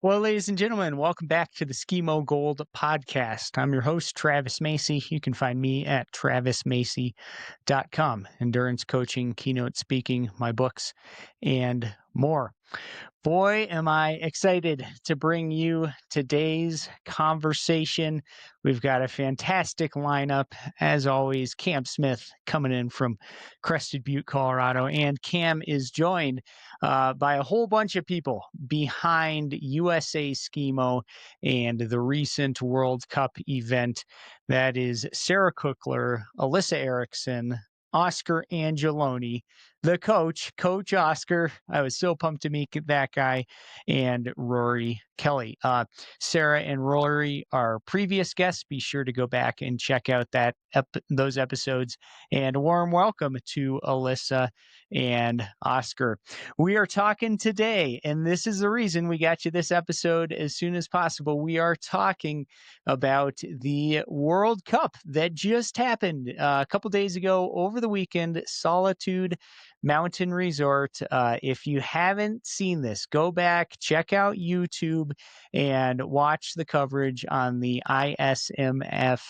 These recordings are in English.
Well, ladies and gentlemen, welcome back to the SKIMO Gold podcast. I'm your host, Travis Macy. You can find me at travismacy.com. Endurance coaching, keynote speaking, my books, and more. Boy, am I excited to bring you today's conversation. We've got a fantastic lineup. As always, Cam Smith coming in from Crested Butte, Colorado. And Cam is joined by a whole bunch of people behind USA SKIMO and the recent World Cup event. That is Sarah Cookler, Alyssa Erickson, Oscar Angeloni, the coach, Coach Oscar. I was so pumped to meet that guy, and Rory Kelly. Sarah and Rory are previous guests. Be sure to go back and check out those episodes. And a warm welcome to Alyssa and Oscar. We are talking today, and this is the reason we got you this episode as soon as possible. We are talking about the World Cup that just happened a couple days ago over the weekend. Solitude Mountain Resort. If you haven't seen this, go back, check out YouTube, and watch the coverage on the ISMF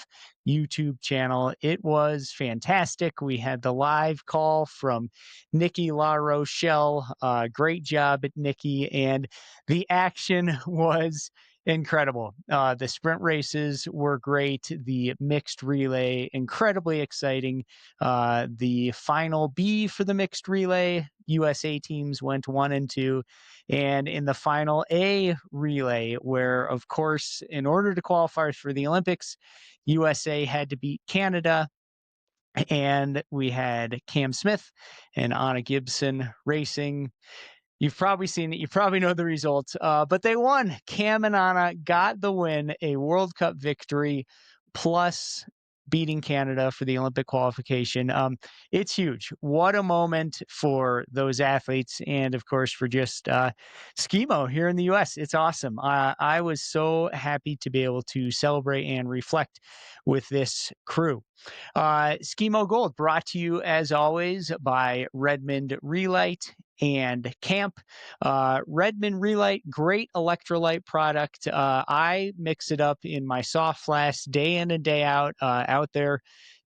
YouTube channel. It was fantastic. We had the live call from Nikki La Rochelle. Great job at Nikki, and the action was incredible. The sprint races were great. The mixed relay, incredibly exciting. The final B for the mixed relay, USA teams went 1 and 2. And in the final A relay, where, of course, in order to qualify for the Olympics, USA had to beat Canada. And we had Cam Smith and Anna Gibson racing. You've probably seen it. You probably know the results, but they won. Cam and Anna got the win, a World Cup victory, plus beating Canada for the Olympic qualification. It's huge. What a moment for those athletes, and of course for just SKIMO here in the U.S. It's awesome. I was so happy to be able to celebrate and reflect with this crew. SKIMO Gold brought to you as always by Redmond Relight and Camp. Redmond Relight, great electrolyte product. I mix it up in my soft flask day in and day out, out there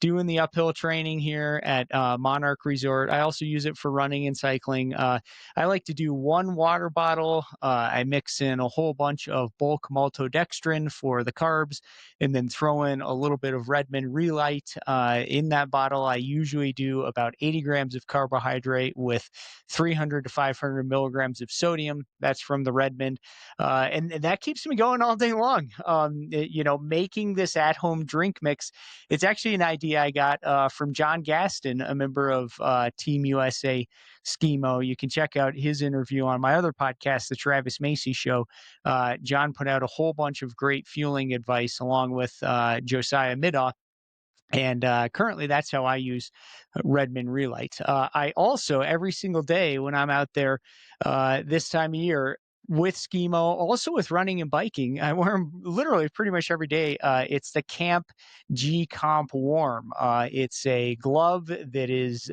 doing the uphill training here at Monarch Resort. I also use it for running and cycling. I like to do one water bottle. I mix in a whole bunch of bulk maltodextrin for the carbs, and then throw in a little bit of Redmond Relight in that bottle. I usually do about 80 grams of carbohydrate with 300 to 500 milligrams of sodium. That's from the Redmond. And that keeps me going all day long. Making this at-home drink mix, it's actually an idea I got from John Gaston, a member of Team USA SKIMO. You can check out his interview on my other podcast, The Travis Macy Show. John put out a whole bunch of great fueling advice along with Josiah Midoff. And currently, that's how I use Redmond Relight. I also, every single day when I'm out there this time of year, with SKIMO, also with running and biking, I wear them literally pretty much every day. It's the Camp G Comp Warm. It's a glove that is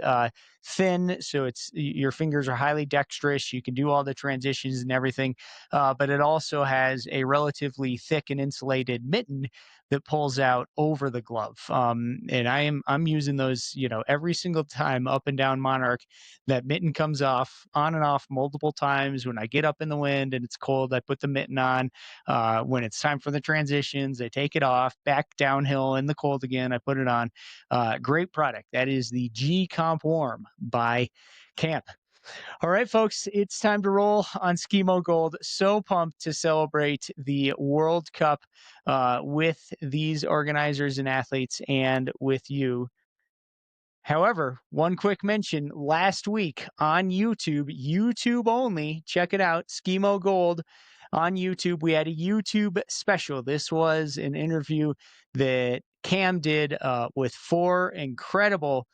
thin, so your fingers are highly dexterous. You can do all the transitions and everything, but it also has a relatively thick and insulated mitten that pulls out over the glove. And I'm using those, every single time up and down Monarch. That mitten comes off on and off multiple times. When I get up in the wind and it's cold, I put the mitten on. When it's time for the transitions, I take it off, back downhill in the cold again, I put it on. Great product. That is the G Comp Warm by Camp. All right, folks, it's time to roll on SKIMO Gold. So pumped to celebrate the World Cup with these organizers and athletes and with you. However, one quick mention, last week on YouTube only, check it out, SKIMO Gold on YouTube. We had a YouTube special. This was an interview that Cam did with 4 incredible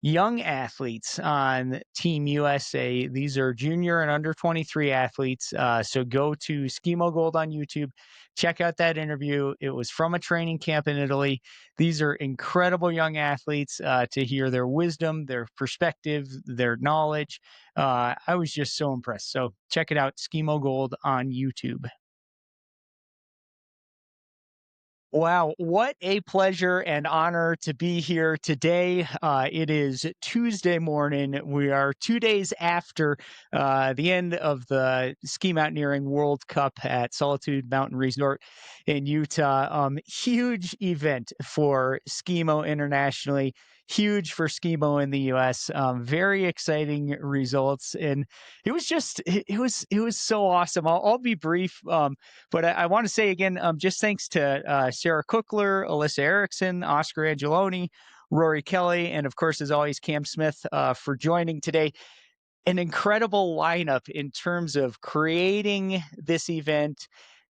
young athletes on Team USA. These are junior and under 23 athletes. So go to SKIMO Gold on YouTube. Check out that interview. It was from a training camp in Italy. These are incredible young athletes to hear their wisdom, their perspective, their knowledge. I was just so impressed. So check it out, SKIMO Gold on YouTube. Wow, what a pleasure and honor to be here today. It is Tuesday morning. We are 2 days after the end of the Ski Mountaineering World Cup at Solitude Mountain Resort in Utah. Huge event for SKIMO internationally, huge for SKIMO in the U.S. Very exciting results, and it was so awesome. I'll be brief. But I want to say again, just thanks to Sarah Cookler, Alyssa Erickson, Oscar Angeloni, Rory Kelly, and of course, as always, Cam Smith for joining today. An incredible lineup in terms of creating this event,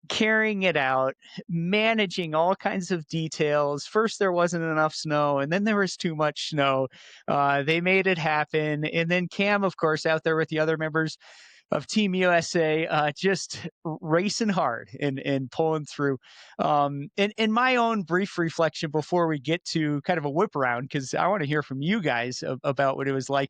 carrying it out, managing all kinds of details. First, there wasn't enough snow, and then there was too much snow. They made it happen. And then Cam, of course, out there with the other members of Team USA, just racing hard and pulling through. In my own brief reflection before we get to kind of a whip around, because I want to hear from you guys about what it was like.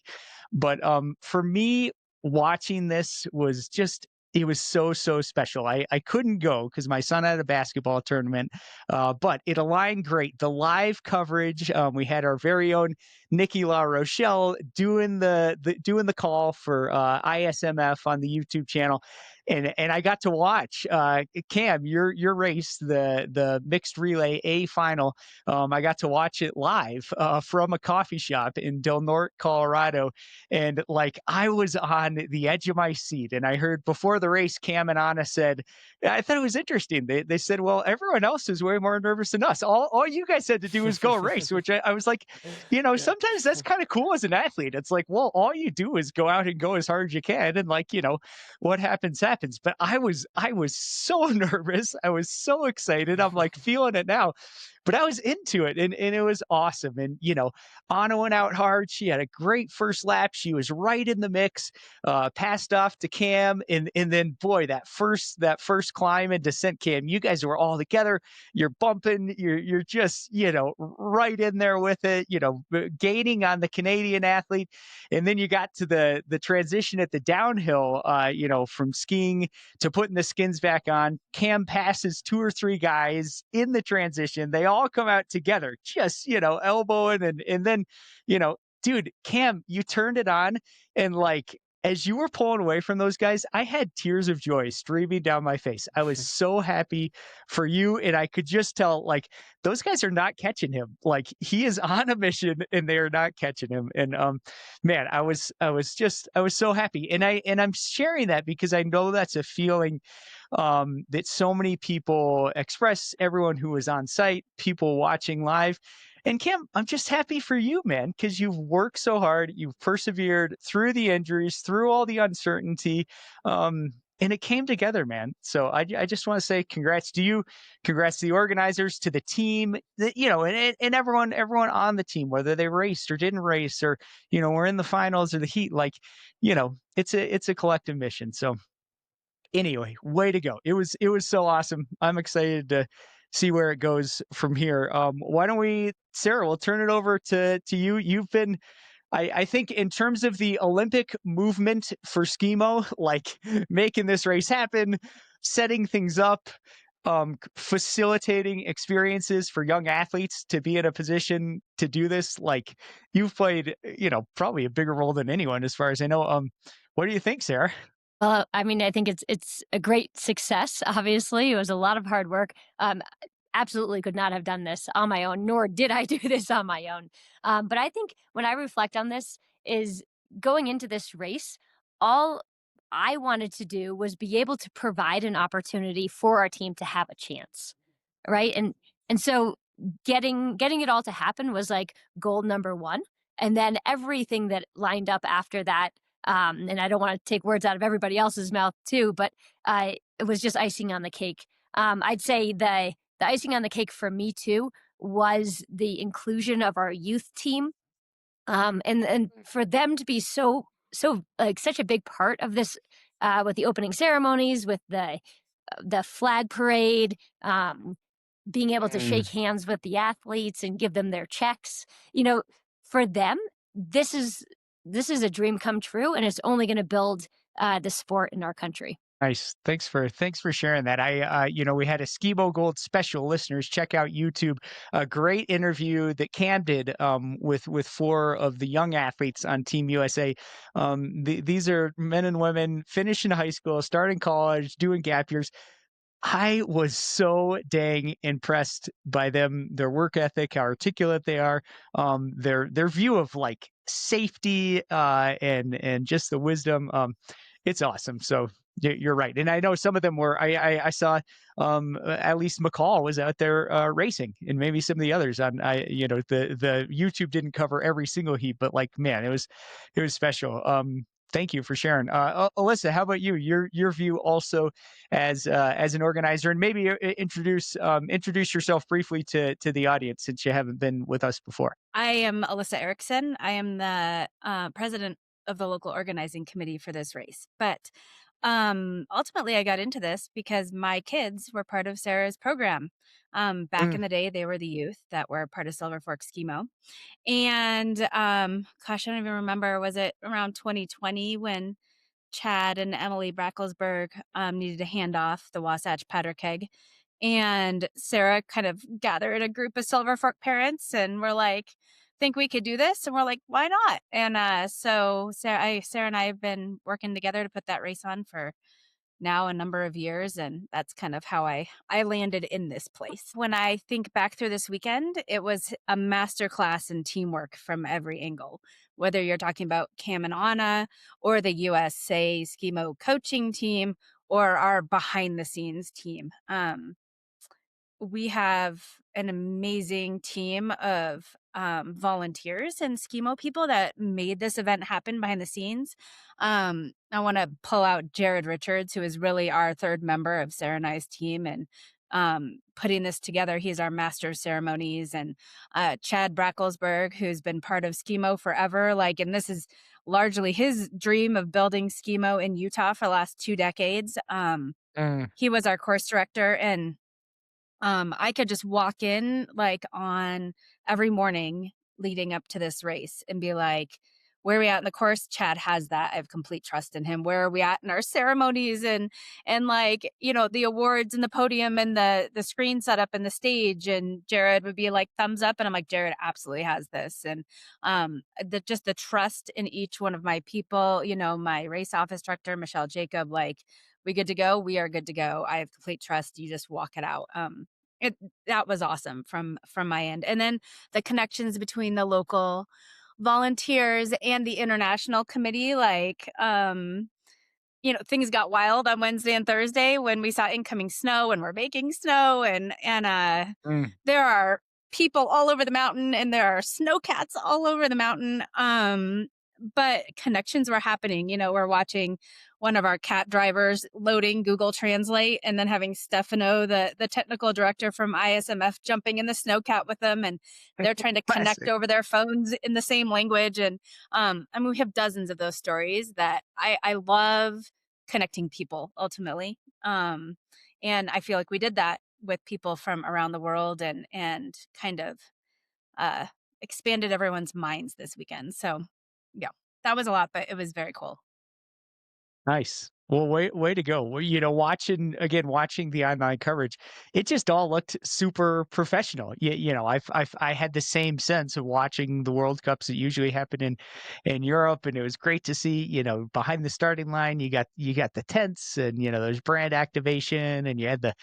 But for me, watching this was just it was so special. I couldn't go because my son had a basketball tournament, but it aligned great. The live coverage, we had our very own Nikki La Rochelle doing the call for ISMF on the YouTube channel, and I got to watch Cam your race, the mixed relay A final. I got to watch it live from a coffee shop in Del Norte, Colorado, and like I was on the edge of my seat. And I heard before the race, Cam and Anna said, I thought it was interesting. They said, well, everyone else is way more nervous than us. All you guys had to do was go race, which I was like, Yeah. sometimes that's kind of cool as an athlete. It's like, well, all you do is go out and go as hard as you can. And like, what happens, happens. But I was so nervous. I was so excited. I'm like feeling it now. But I was into it and it was awesome. And, Anna went out hard. She had a great first lap. She was right in the mix, passed off to Cam. And then boy, that first climb and descent, Cam, you guys were all together. You're bumping, you're just, right in there with it, gaining on the Canadian athlete. And then you got to the transition at the downhill, from skiing to putting the skins back on. Cam passes two or three guys in the transition. They all come out together, just, elbowing. And then, dude, Cam, you turned it on. And like, as you were pulling away from those guys, I had tears of joy streaming down my face. I was so happy for you. And I could just tell, like, those guys are not catching him. Like, he is on a mission and they are not catching him. And man, I was so happy. And I'm sharing that because I know that's a feeling that so many people express, everyone who was on site, people watching live. And Kim, I'm just happy for you, man, because you've worked so hard, you've persevered through the injuries, through all the uncertainty, and it came together, man. So I just want to say congrats to you, congrats to the organizers, to the team, and everyone on the team, whether they raced or didn't race, or we're in the finals or the heat. Like, it's a collective mission. So anyway, way to go. It was so awesome. I'm excited to see where it goes from here. Why don't we, Sarah, we'll turn it over to you. You've been, I think, in terms of the Olympic movement for SKIMO, like making this race happen, setting things up, facilitating experiences for young athletes to be in a position to do this. Like, you've played, probably a bigger role than anyone as far as I know. What do you think, Sarah? I mean, I think it's a great success. Obviously, it was a lot of hard work. Absolutely could not have done this on my own, nor did I do this on my own. But I think when I reflect on this, is going into this race, all I wanted to do was be able to provide an opportunity for our team to have a chance, right? And so getting it all to happen was like goal number one, and then everything that lined up after that. And I don't want to take words out of everybody else's mouth too, but it was just icing on the cake. I'd say the icing on the cake for me too was the inclusion of our youth team, and for them to be so like such a big part of this, with the opening ceremonies, with the flag parade, being able to Mm. shake hands with the athletes and give them their checks. You know, for them, this is this is a dream come true, and it's only going to build the sport in our country. Nice. Thanks for sharing that. We had a SKIMO Gold special. Listeners, check out YouTube. A great interview that Cam did with four of the young athletes on Team USA. These are men and women finishing high school, starting college, doing gap years. I was so dang impressed by them, their work ethic, how articulate they are, their view of like safety and just the wisdom. It's awesome. So you're right, and I know some of them were. I saw at least McCall was out there racing, and maybe some of the others on. The YouTube didn't cover every single heat, but like man, it was special. Thank you for sharing. Alyssa, how about you? Your view also as an organizer, and maybe introduce yourself briefly to the audience since you haven't been with us before. I am Alyssa Erickson. I am the president of the local organizing committee for this race. But ultimately, I got into this because my kids were part of Sarah's program. Back Mm, in the day, they were the youth that were part of Silver Fork SKIMO. And gosh, I don't even remember, was it around 2020 when Chad and Emily Bracklesberg needed to hand off the Wasatch Powder Keg? And Sarah kind of gathered a group of Silver Fork parents and we're like, think we could do this? And we're like, why not? And so Sarah and I have been working together to put that race on for now a number of years, and that's kind of how I landed in this place. When I think back through this weekend, it was a masterclass in teamwork from every angle. Whether you're talking about Cam and Anna or the USA SKIMO coaching team or our behind the scenes team. We have an amazing team of volunteers and SKIMO people that made this event happen behind the scenes. I want to pull out Jared Richards, who is really our third member of Sarah and I's team, and putting this together. He's our master of ceremonies, and Chad Bracklesberg, who's been part of SKIMO forever. And this is largely his dream of building SKIMO in Utah for the last 2 decades. mm, He was our course director, and I could just walk in on every morning leading up to this race and be like, where are we at in the course? Chad has that. I have complete trust in him. Where are we at in our ceremonies and the awards and the podium and the screen setup and the stage? And Jared would be like thumbs up. And I'm like, Jared absolutely has this. And just the trust in each one of my people, my race office director, Michelle Jacob, we good to go? We are good to go. I have complete trust. You just walk it out. It that was awesome from my end. And then the connections between the local volunteers and the international committee, things got wild on Wednesday and Thursday when we saw incoming snow and we're making snow and mm. there are people all over the mountain and there are snowcats all over the mountain. But connections were happening. We're watching one of our cat drivers loading Google Translate and then having Stefano, the technical director from ISMF, jumping in the snowcat with them. And they're trying to connect Classic. over their phones in the same language. And we have dozens of those stories that I love connecting people ultimately. And I feel like we did that with people from around the world and kind of uh, expanded everyone's minds this weekend. So yeah, that was a lot, but it was very cool. Nice. Well, way to go. Well, watching the online coverage, it just all looked super professional. I had the same sense of watching the World Cups that usually happen in Europe, and it was great to see. Behind the starting line, you got the tents, and there's brand activation, and you had the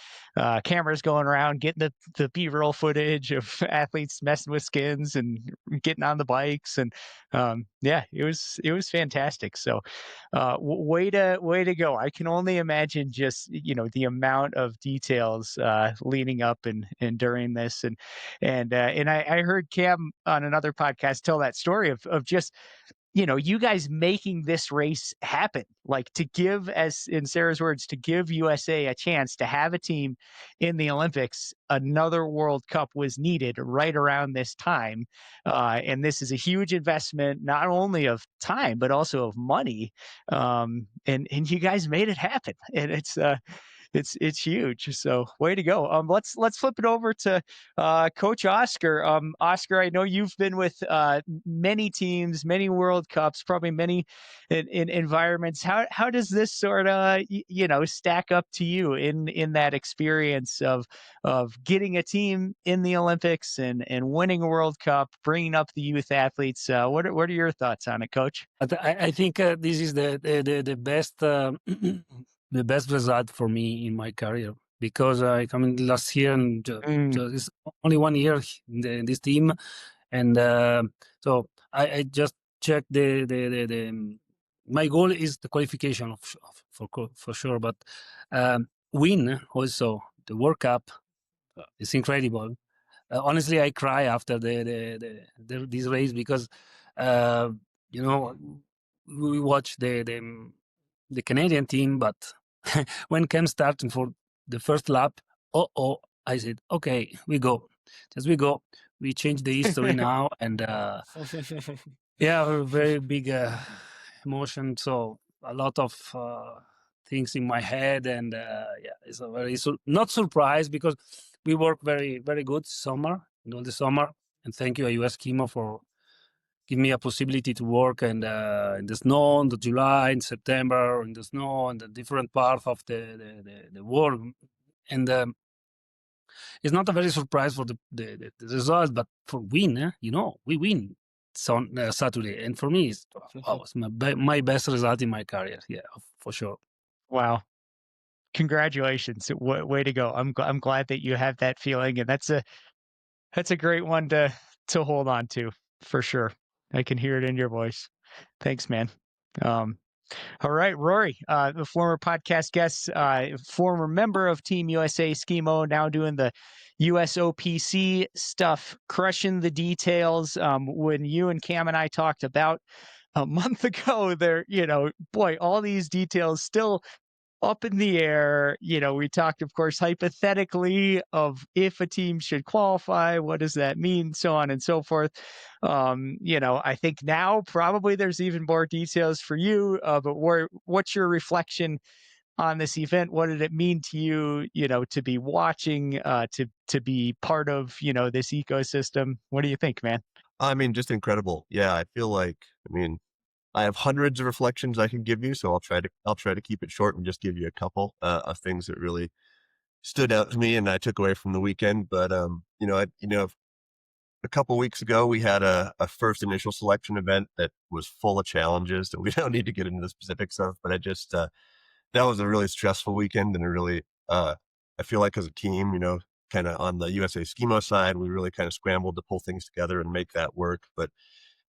cameras going around, getting the B-roll footage of athletes messing with skins and getting on the bikes, and yeah, it was fantastic. So way to go. I can only imagine just, the amount of details leading up and during this. And I heard Cam on another podcast tell that story of just you guys making this race happen, like to give, as in Sarah's words, to give USA a chance to have a team in the Olympics. Another World Cup was needed right around this time. And this is a huge investment, not only of time, but also of money. And you guys made it happen. And it's huge. So way to go. Let's flip it over to Coach Oscar. Oscar, I know you've been with many teams, many World Cups, probably many in environments. How does this sort of stack up to you in that experience of getting a team in the Olympics and winning a World Cup, bringing up the youth athletes? What are your thoughts on it, Coach? I think this is the best the best result for me in my career, because I come in last year and it's only 1 year in this team, and so I just checked the my goal is the qualification for sure, but win also the World Cup. It's incredible. Honestly, I cry after this race, because you know, we watch the Canadian team, but when came starting for the first lap, I said, okay, we go. Just we go. We change the history now, and yeah, a very big emotion. So a lot of things in my head, and yeah, it's a very not surprised, because we work very, very good summer, all the summer, and thank you, US SKIMO, for give me a possibility to work and in the snow, in the July, in September, in the snow, in the different parts of the world. And it's not a very surprise for the result, but for win, we win Saturday. And for me, it's my best result in my career. Yeah, for sure. Wow. Congratulations. Way to go. I'm glad that you have that feeling, and that's a great one to hold on to, for sure. I can hear it in your voice. Thanks, man. All right, Rory, the former podcast guest, former member of Team USA SKIMO, now doing the USOPC stuff, crushing the details. When you and Cam and I talked about a month ago, boy, all these details still up in the air. We talked, of course, hypothetically of if a team should qualify, what does that mean, so on and so forth. I think now probably there's even more details for you, but what's your reflection on this event? What did it mean to you, to be watching, to be part of, this ecosystem? What do you think, man? I mean, just incredible. Yeah, I feel like, I have hundreds of reflections I can give you, so I'll try to keep it short and just give you a couple of things that really stood out to me and I took away from the weekend. But a couple weeks ago we had a first initial selection event that was full of challenges that we don't need to get into the specifics of. But I just that was a really stressful weekend, and a really I feel like as a team, kind of on the USA SKIMO side, we really kind of scrambled to pull things together and make that work. But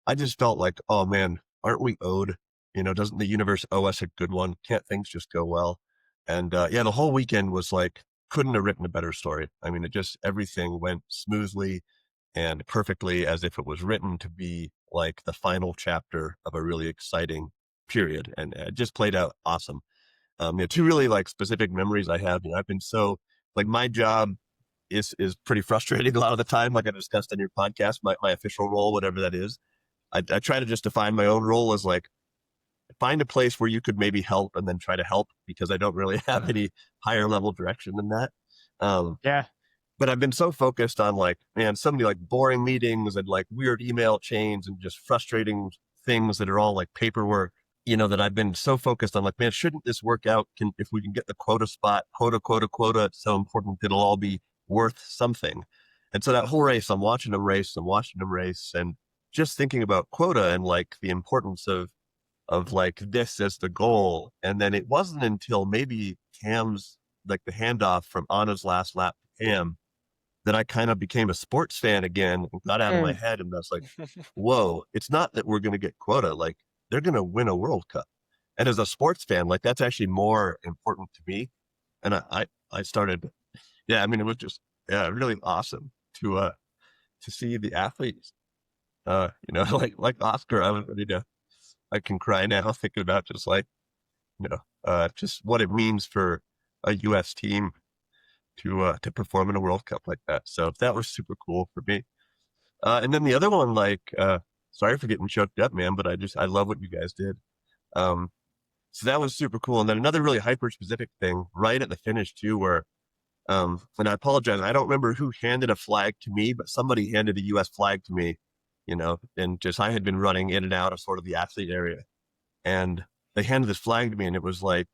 I just felt like, oh man, aren't we owed? Doesn't the universe owe us a good one? Can't things just go well? And the whole weekend was like, couldn't have written a better story. I mean, everything went smoothly and perfectly, as if it was written to be like the final chapter of a really exciting period. And it just played out awesome. Two really like specific memories I have. I've been so like, my job is pretty frustrating a lot of the time, like I discussed on your podcast, my official role, whatever that is. I try to just define my own role as like, find a place where you could maybe help and then try to help, because I don't really have any higher level direction than that. Yeah. But I've been so focused on like, man, so many like boring meetings and like weird email chains and just frustrating things that are all like paperwork, that I've been so focused on like, man, shouldn't this work out? If we can get the quota spot, quota, it's so important. It'll all be worth something. And so that whole race, I'm watching them race and just thinking about quota and like the importance of like this as the goal. And then it wasn't until maybe Cam's, like the handoff from Anna's last lap to Cam, that I kind of became a sports fan again and got out of my head. And I was like, whoa, it's not that we're going to get quota. Like they're going to win a World Cup. And as a sports fan, like that's actually more important to me. And I started, it was just, really awesome to see the athletes. Like Oscar, I was ready to, I can cry now thinking about just like, just what it means for a U.S. team to perform in a World Cup like that. So that was super cool for me. And then the other one, like, sorry for getting choked up, man, but I love what you guys did. So that was super cool. And then another really hyper specific thing right at the finish too, where, and I apologize, I don't remember who handed a flag to me, but somebody handed a US flag to me, and just, I had been running in and out of sort of the athlete area, and they handed this flag to me, and it was like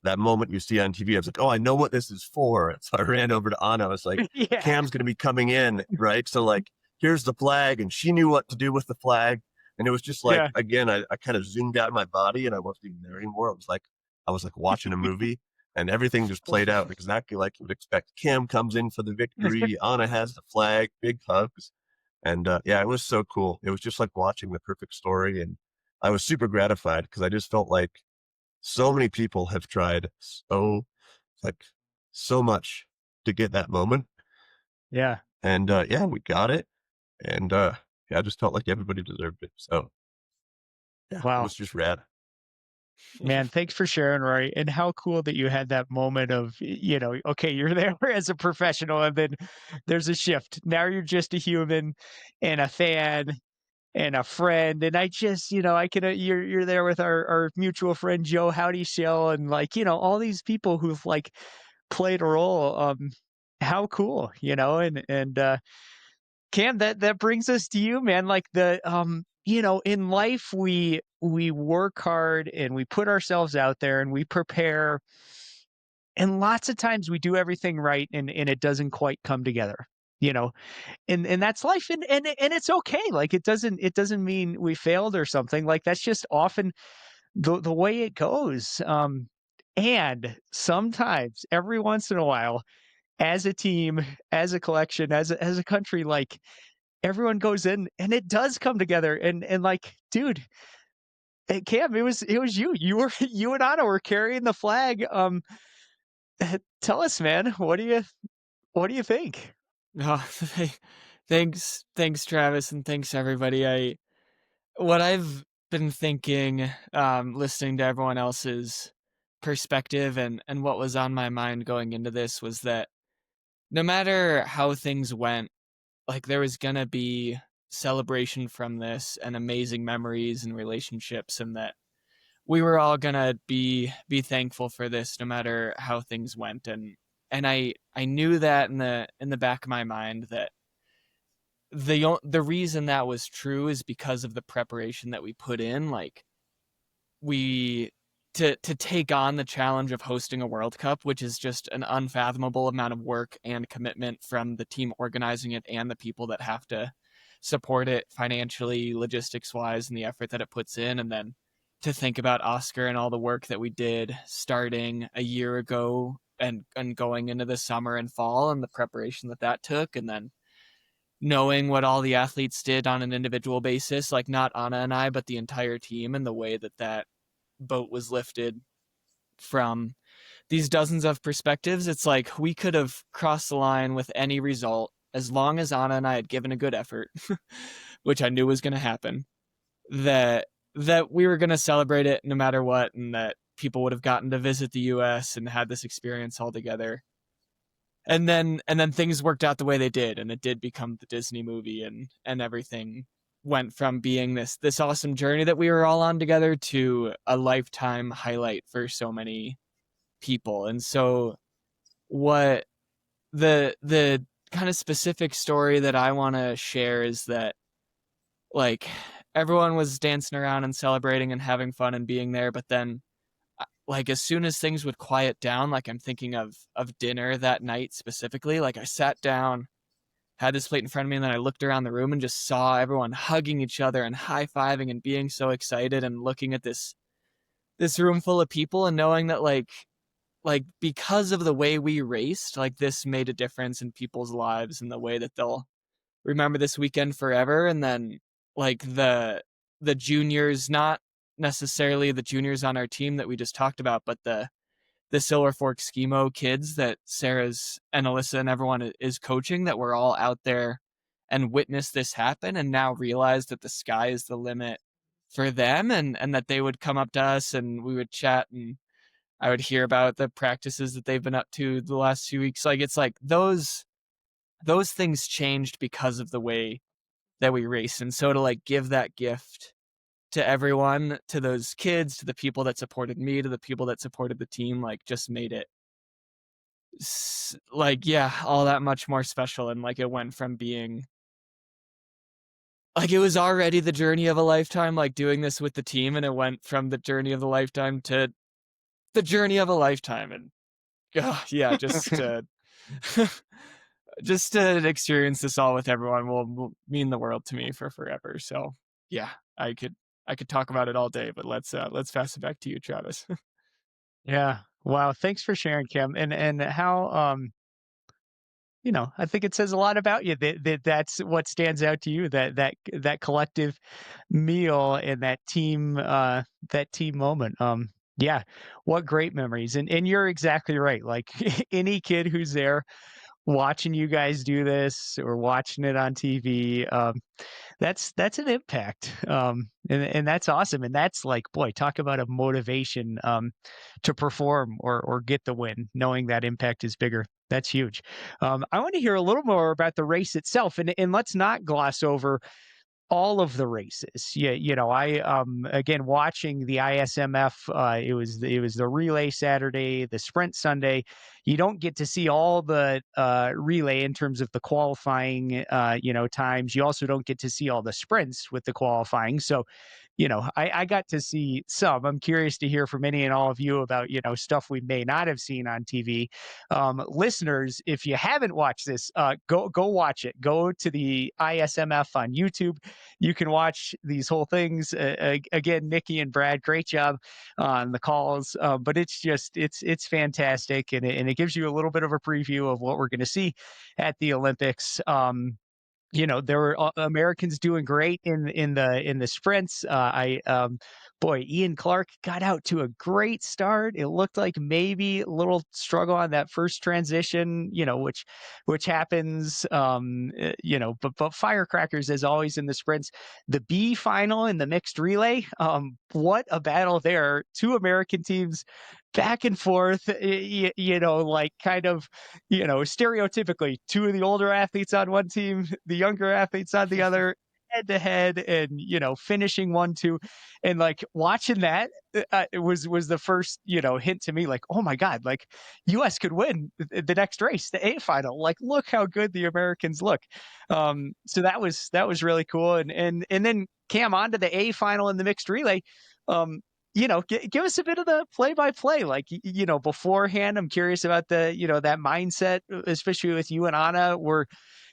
that moment you see on TV. I was like, oh, I know what this is for. So I ran over to Anna. I was like, Yeah. Cam's going to be coming in, right? So like, here's the flag, and she knew what to do with the flag. And it was just like, again, I kind of zoomed out my body, and I wasn't even there anymore. It was like, I was like watching a movie, and everything just played out exactly like you would expect. Cam comes in for the victory. Anna has the flag, big hugs. And yeah, it was so cool. It was just like watching the perfect story. And I was super gratified because I just felt like so many people have tried so much to get that moment. Yeah. And yeah, we got it. And yeah, I just felt like everybody deserved it. So yeah, it Wow. was just rad. Man, thanks for sharing, Roy. And how cool that you had that moment of, okay, you're there as a professional, and then there's a shift. Now you're just a human and a fan and a friend. And I just, I could, you're there with our mutual friend, Joe Howdy Shell, and like, all these people who've like played a role. How cool, and Cam, that brings us to you, man. Like in life we work hard and we put ourselves out there and we prepare, and lots of times we do everything right and it doesn't quite come together, you know. And that's life, and it's okay. Like it doesn't mean we failed or something. Like that's just often the way it goes. And sometimes every once in a while, as a team, as a collection, as a country, like everyone goes in and it does come together. And like, dude, Cam, it was you. You and Anna were carrying the flag. Tell us, man, what do you think? Oh, thanks, Travis, and thanks everybody. What I've been thinking, listening to everyone else's perspective and what was on my mind going into this was that no matter how things went, like there was gonna be celebration from this and amazing memories and relationships, and that we were all gonna be thankful for this no matter how things went. And I knew that in the back of my mind that the reason that was true is because of the preparation that we put in. Like we to take on the challenge of hosting a World Cup, which is just an unfathomable amount of work and commitment from the team organizing it and the people that have to support it financially, logistics wise, and the effort that it puts in. And then to think about Oscar and all the work that we did starting a year ago and going into the summer and fall and the preparation that took, and then knowing what all the athletes did on an individual basis, like not Anna and I, but the entire team, and the way that boat was lifted from these dozens of perspectives. It's like we could have crossed the line with any result as long as Anna and I had given a good effort, which I knew was going to happen, that we were going to celebrate it no matter what, and that people would have gotten to visit the US and had this experience all together. And then things worked out the way they did, and it did become the Disney movie, and everything went from being this awesome journey that we were all on together to a lifetime highlight for so many people. And so what the kind of specific story that I want to share is that, like, everyone was dancing around and celebrating and having fun and being there, but then like as soon as things would quiet down, like I'm thinking of dinner that night specifically, like I sat down, had this plate in front of me, and then I looked around the room and just saw everyone hugging each other and high-fiving and being so excited, and looking at this room full of people and knowing that like because of the way we raced, like this made a difference in people's lives and the way that they'll remember this weekend forever. And then like the juniors, not necessarily the juniors on our team that we just talked about, but the Silver Fork SKIMO kids that Sarah's and Alyssa and everyone is coaching, that we're all out there and witnessed this happen and now realize that the sky is the limit for them, and that they would come up to us and we would chat, and I would hear about the practices that they've been up to the last 2 weeks. Like it's like those things changed because of the way that we race. And so to like give that gift to everyone, to those kids, to the people that supported me, to the people that supported the team, like just made it like, yeah, all that much more special. And like it went from being like, it was already the journey of a lifetime, like doing this with the team, and it went from the journey of the lifetime to the journey of a lifetime. And yeah, just just to experience this all with everyone will mean the world to me for forever. So yeah, I could talk about it all day, but let's pass it back to you, Travis. Yeah. Wow. Thanks for sharing, Kim. And how I think it says a lot about you that's what stands out to you, that collective meal and that team moment. Yeah, what great memories. And you're exactly right. Like any kid who's there watching you guys do this or watching it on TV, that's an impact. And that's awesome. And that's like, boy, talk about a motivation to perform or get the win, knowing that impact is bigger. That's huge. I want to hear a little more about the race itself, and let's not gloss over all of the races. Yeah, I again watching the ISMF, it was the relay Saturday, the sprint Sunday. You don't get to see all the relay in terms of the qualifying times. You also don't get to see all the sprints with the qualifying. So, I got to see some. I'm curious to hear from any and all of you about, stuff we may not have seen on TV. Listeners, if you haven't watched this, go watch it. Go to the ISMF on YouTube. You can watch these whole things. Again, Nikki and Brad, great job on the calls. But it's fantastic, and it gives you a little bit of a preview of what we're going to see at the Olympics. There were Americans doing great in the sprints. Ian Clark got out to a great start. It looked like maybe a little struggle on that first transition, which happens. But firecrackers as always in the sprints. The B final in the mixed relay. What a battle there! Two American teams back and forth. Like kind of stereotypically, two of the older athletes on one team, the younger athletes on the other, head to head, and finishing 1-2, and like watching that, it was the first hint to me, like, oh my god, like U.S. could win the next race, the A final. Like, look how good the Americans look. So that was really cool, and then Cam on to the A final in the mixed relay. Give us a bit of the play-by-play, like, beforehand. I'm curious about the, that mindset, especially with you and Anna, where,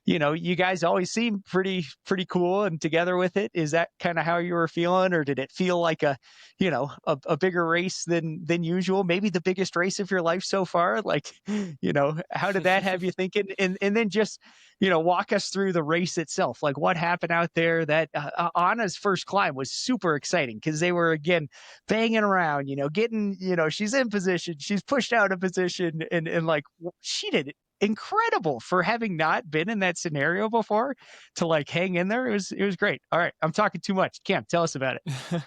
you guys always seem pretty cool and together with it. Is that kind of how you were feeling, or did it feel like a bigger race than usual? Maybe the biggest race of your life so far? Like, how did that have you thinking? And then just, walk us through the race itself. Like, what happened out there? That Anna's first climb was super exciting because they were, again, banging around, getting, she's in position, she's pushed out of position, and like she did incredible for having not been in that scenario before to like hang in there. It was great. All right, I'm talking too much. Cam, tell us about it.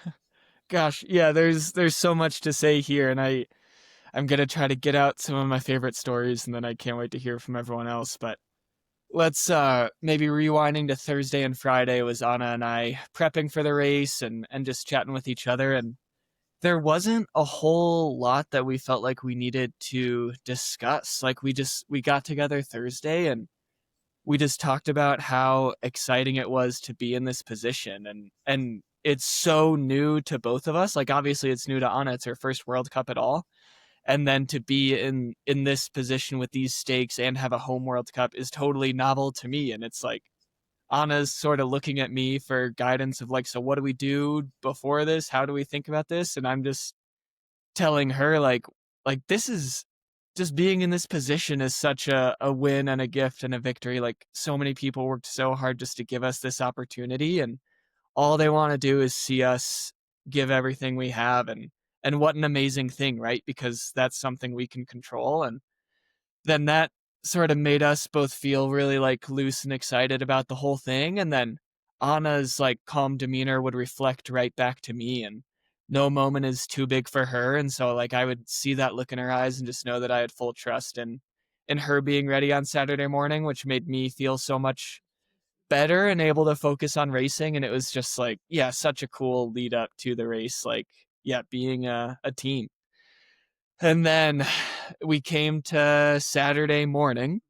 Gosh, yeah, there's so much to say here, and I'm gonna try to get out some of my favorite stories, and then I can't wait to hear from everyone else. But let's maybe rewinding to Thursday and Friday. Was Anna and I prepping for the race and just chatting with each other, and there wasn't a whole lot that we felt like we needed to discuss. Like we got together Thursday and we just talked about how exciting it was to be in this position, and it's so new to both of us. Like obviously it's new to Anna, it's her first World Cup at all. And then to be in this position with these stakes and have a home World Cup is totally novel to me. And it's like Anna's sort of looking at me for guidance of like, so what do we do before this? How do we think about this? And I'm just telling her like this is just being in this position is such a win and a gift and a victory. Like so many people worked so hard just to give us this opportunity, and all they want to do is see us give everything we have. And what an amazing thing, right? Because that's something we can control. And then that sort of made us both feel really like loose and excited about the whole thing. And then Anna's like calm demeanor would reflect right back to me, and no moment is too big for her. And so like I would see that look in her eyes and just know that I had full trust in her being ready on Saturday morning, which made me feel so much better and able to focus on racing. And it was just like, yeah, such a cool lead up to the race, like, yeah, being a team. And then we came to Saturday morning,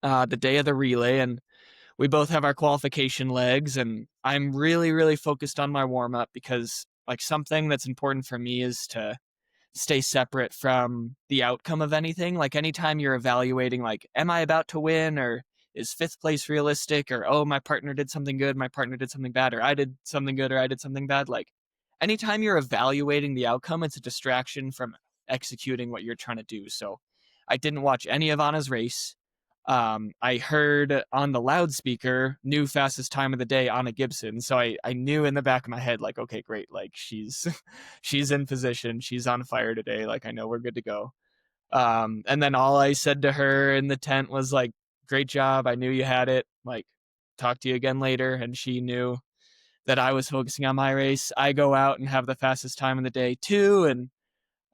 the day of the relay, and we both have our qualification legs, and I'm really, really focused on my warm up because like something that's important for me is to stay separate from the outcome of anything. Like anytime you're evaluating, like, am I about to win, or is fifth place realistic, or, oh, my partner did something good, my partner did something bad, or I did something good, or I did something bad. Like anytime you're evaluating the outcome, it's a distraction from executing what you're trying to do. So I didn't watch any of Anna's race. I heard on the loudspeaker, new fastest time of the day, Anna GIBSON. So I knew in the back of my head, like, okay, great. Like she's in position. She's on fire today. Like I know we're good to go. And then all I said to her in the tent was like, great job. I knew you had it. Like, talk to you again later. And she knew that I was focusing on my race. I go out and have the fastest time of the day too. And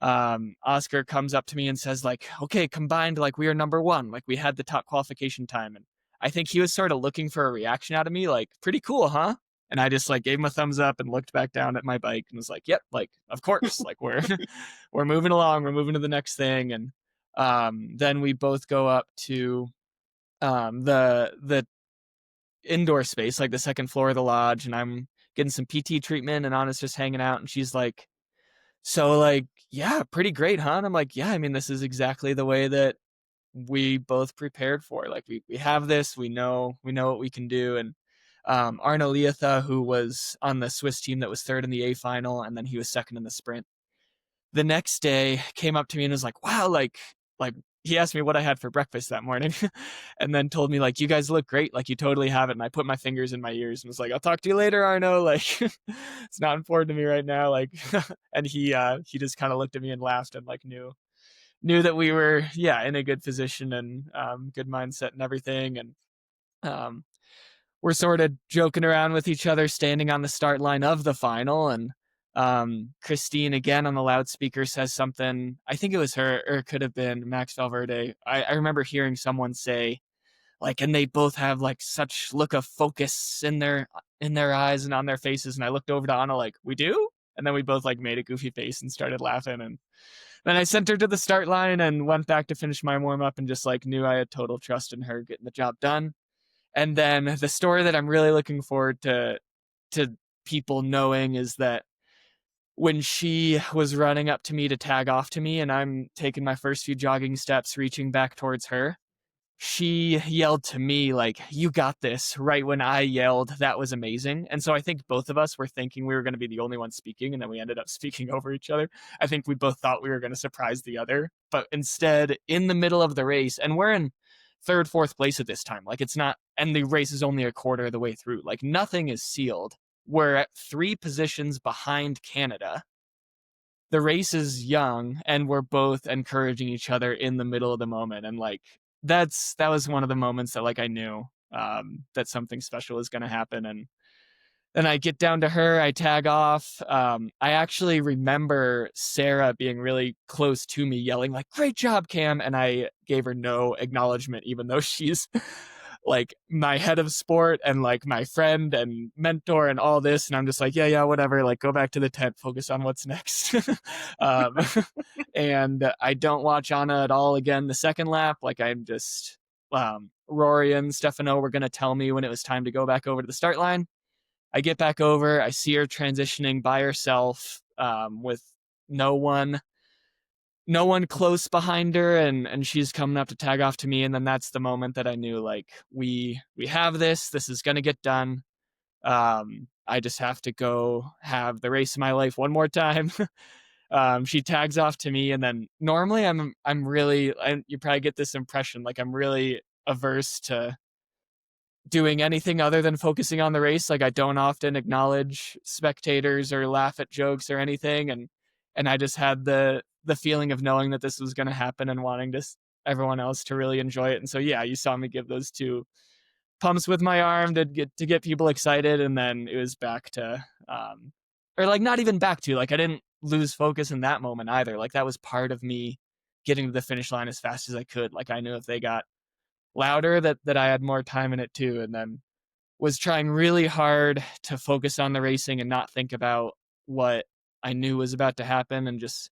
Oscar comes up to me and says like, okay, combined, like we are number one, like we had the top qualification time. And I think he was sort of looking for a reaction out of me, like, pretty cool, huh? And I just like gave him a thumbs up and looked back down at my bike and was like, yep, like, of course, like we're moving along, we're moving to the next thing. And then we both go up to the indoor space, like the second floor of the lodge, and I'm getting some PT treatment, and Anna's just hanging out, and she's like, so like, yeah, pretty great, huh? And I'm like, yeah, I mean, this is exactly the way that we both prepared for. Like we have this, we know what we can do. And Arno Liatha, who was on the Swiss team that was third in the A final, and then he was second in the sprint, the next day came up to me and was like, wow, like he asked me what I had for breakfast that morning and then told me like, you guys look great, like you totally have it. And I put my fingers in my ears and was like, I'll talk to you later, Arno, like it's not important to me right now, like and he just kind of looked at me and laughed and like knew that we were, yeah, in a good position and good mindset and everything. And we're sort of joking around with each other standing on the start line of the final. And Christine, again on the loudspeaker, says something. I think it was her, or it could have been Max Valverde. I remember hearing someone say, like, and they both have like such look of focus in their eyes and on their faces. And I looked over to Anna like, we do? And then we both like made a goofy face and started laughing. And then I sent her to the start line and went back to finish my warm up and just like knew I had total trust in her getting the job done. And then the story that I'm really looking forward to people knowing is that when she was running up to me to tag off to me and I'm taking my first few jogging steps, reaching back towards her, she yelled to me like, you got this, right when I yelled, that was amazing. And so I think both of us were thinking we were going to be the only one speaking, and then we ended up speaking over each other. I think we both thought we were going to surprise the other, but instead in the middle of the race, and we're in third, fourth place at this time, like it's not, and the race is only a quarter of the way through, like nothing is sealed. We're at 3 positions behind Canada. The race is young and we're both encouraging each other in the middle of the moment. And like, that was one of the moments that like I knew that something special was going to happen. And then I get down to her, I tag off. I actually remember Sarah being really close to me yelling like, great job, Cam. And I gave her no acknowledgement, even though she's like my head of sport and like my friend and mentor and all this. And I'm just like, yeah, whatever. Like, go back to the tent, focus on what's next. And I don't watch Anna at all again the second lap. Like I'm just, Rory and Stefano were going to tell me when it was time to go back over to the start line. I get back over, I see her transitioning by herself, with no one close behind her, and she's coming up to tag off to me. And then that's the moment that I knew like we have this is going to get done. I just have to go have the race of my life one more time. She tags off to me, and then normally I'm really, you probably get this impression, like I'm really averse to doing anything other than focusing on the race. Like I don't often acknowledge spectators or laugh at jokes or anything. And I just had the feeling of knowing that this was going to happen and wanting everyone else to really enjoy it. And so, yeah, you saw me give those 2 pumps with my arm to get people excited. And then it was back to, or like not even back to, like I didn't lose focus in that moment either. Like that was part of me getting to the finish line as fast as I could. Like I knew if they got louder that I had more time in it too. And then was trying really hard to focus on the racing and not think about what I knew was about to happen, and just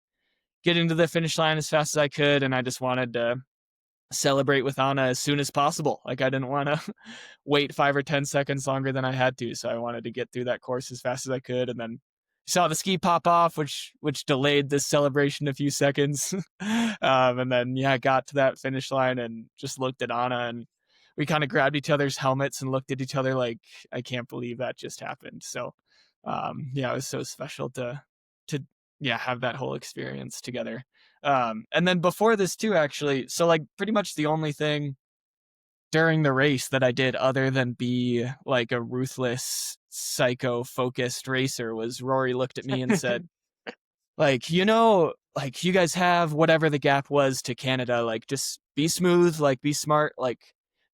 get into the finish line as fast as I could. And I just wanted to celebrate with Anna as soon as possible. Like, I didn't want to wait 5 or 10 seconds longer than I had to. So I wanted to get through that course as fast as I could. And then saw the ski pop off, which delayed this celebration a few seconds. And then, yeah, got to that finish line and just looked at Anna, and we kind of grabbed each other's helmets and looked at each other like, I can't believe that just happened. So, yeah, it was so special to yeah, have that whole experience together. And then before this too, actually, so like pretty much the only thing during the race that I did other than be like a ruthless, psycho focused racer was Rory looked at me and said, like, like, you guys have whatever the gap was to Canada, like, just be smooth, like, be smart, like,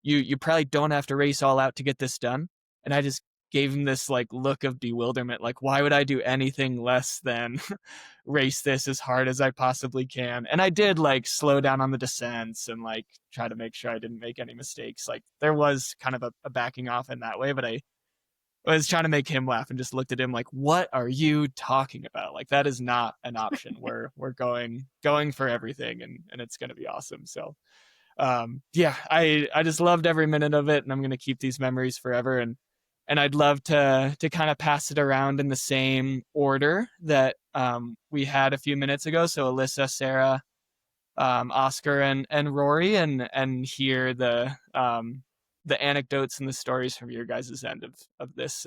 you probably don't have to race all out to get this done. And I just gave him this like look of bewilderment, like, why would I do anything less than race this as hard as I possibly can? And I did like slow down on the descents and like try to make sure I didn't make any mistakes. Like, there was kind of a backing off in that way, but I was trying to make him laugh and just looked at him like, what are you talking about? Like, that is not an option. We're going for everything, and it's going to be awesome. So, yeah, I just loved every minute of it, and I'm going to keep these memories forever. And I'd love to kind of pass it around in the same order that we had a few minutes ago. So Alyssa, Sarah, Oscar, and Rory, and hear the anecdotes and the stories from your guys' end of this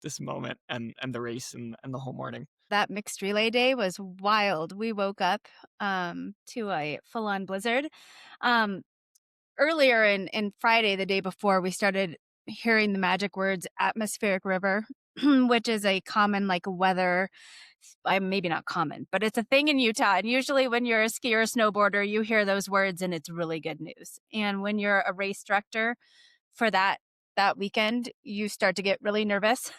this moment and the race and the whole morning. That mixed relay day was wild. We woke up to a full-on blizzard. Earlier in Friday, the day before, we started hearing the magic words atmospheric river, which is a common like weather, maybe not common, but it's a thing in Utah. And usually when you're a skier or snowboarder, you hear those words and it's really good news. And when you're a race director for that weekend, you start to get really nervous.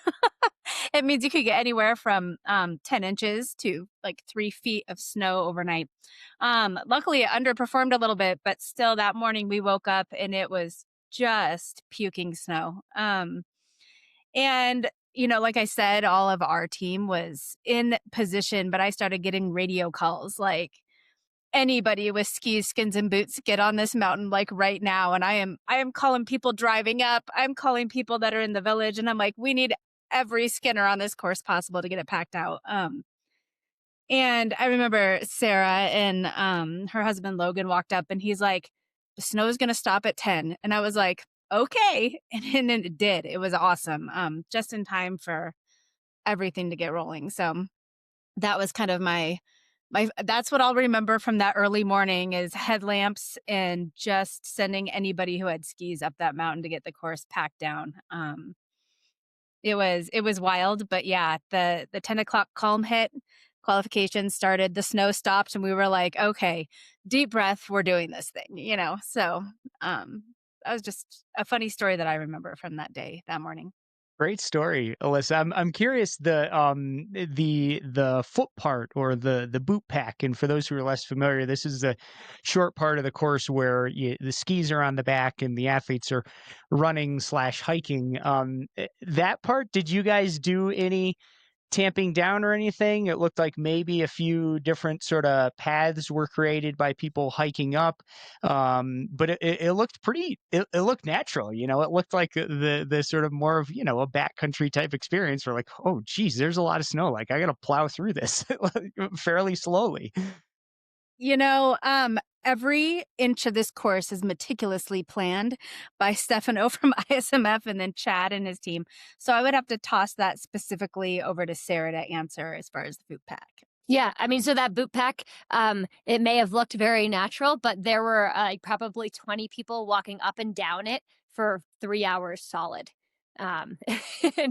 It means you could get anywhere from 10 inches to like 3 feet of snow overnight. Luckily, it underperformed a little bit, but still that morning we woke up and it was just puking snow. And, like I said, all of our team was in position, but I started getting radio calls like, anybody with skis, skins, and boots, get on this mountain like right now. And I am calling people driving up. I'm calling people that are in the village, and I'm like, we need every skinner on this course possible to get it packed out. And I remember Sarah and her husband Logan walked up, and he's like, the snow is going to stop at 10. And I was like, okay. And then it did. It was awesome. Just in time for everything to get rolling. So that was kind of my that's what I'll remember from that early morning, is headlamps and just sending anybody who had skis up that mountain to get the course packed down. It was wild, but yeah, the 10 o'clock calm hit, qualification started, the snow stopped, and we were like, okay, deep breath, we're doing this thing, So that was just a funny story that I remember from that day, that morning. Great story, Alyssa. I'm curious, the foot part, or the boot pack. And for those who are less familiar, this is the short part of the course where the skis are on the back and the athletes are running/hiking. That part, did you guys do any tamping down or anything? It looked like maybe a few different sort of paths were created by people hiking up, but it looked it looked natural. It looked like the sort of more of a backcountry type experience where like, oh geez, there's a lot of snow, like I gotta plow through this fairly slowly. Every inch of this course is meticulously planned by Stefano from ISMF and then Chad and his team. So I would have to toss that specifically over to Sarah to answer as far as the boot pack. Yeah, I mean, so that boot pack, it may have looked very natural, but there were probably 20 people walking up and down it for 3 hours solid. And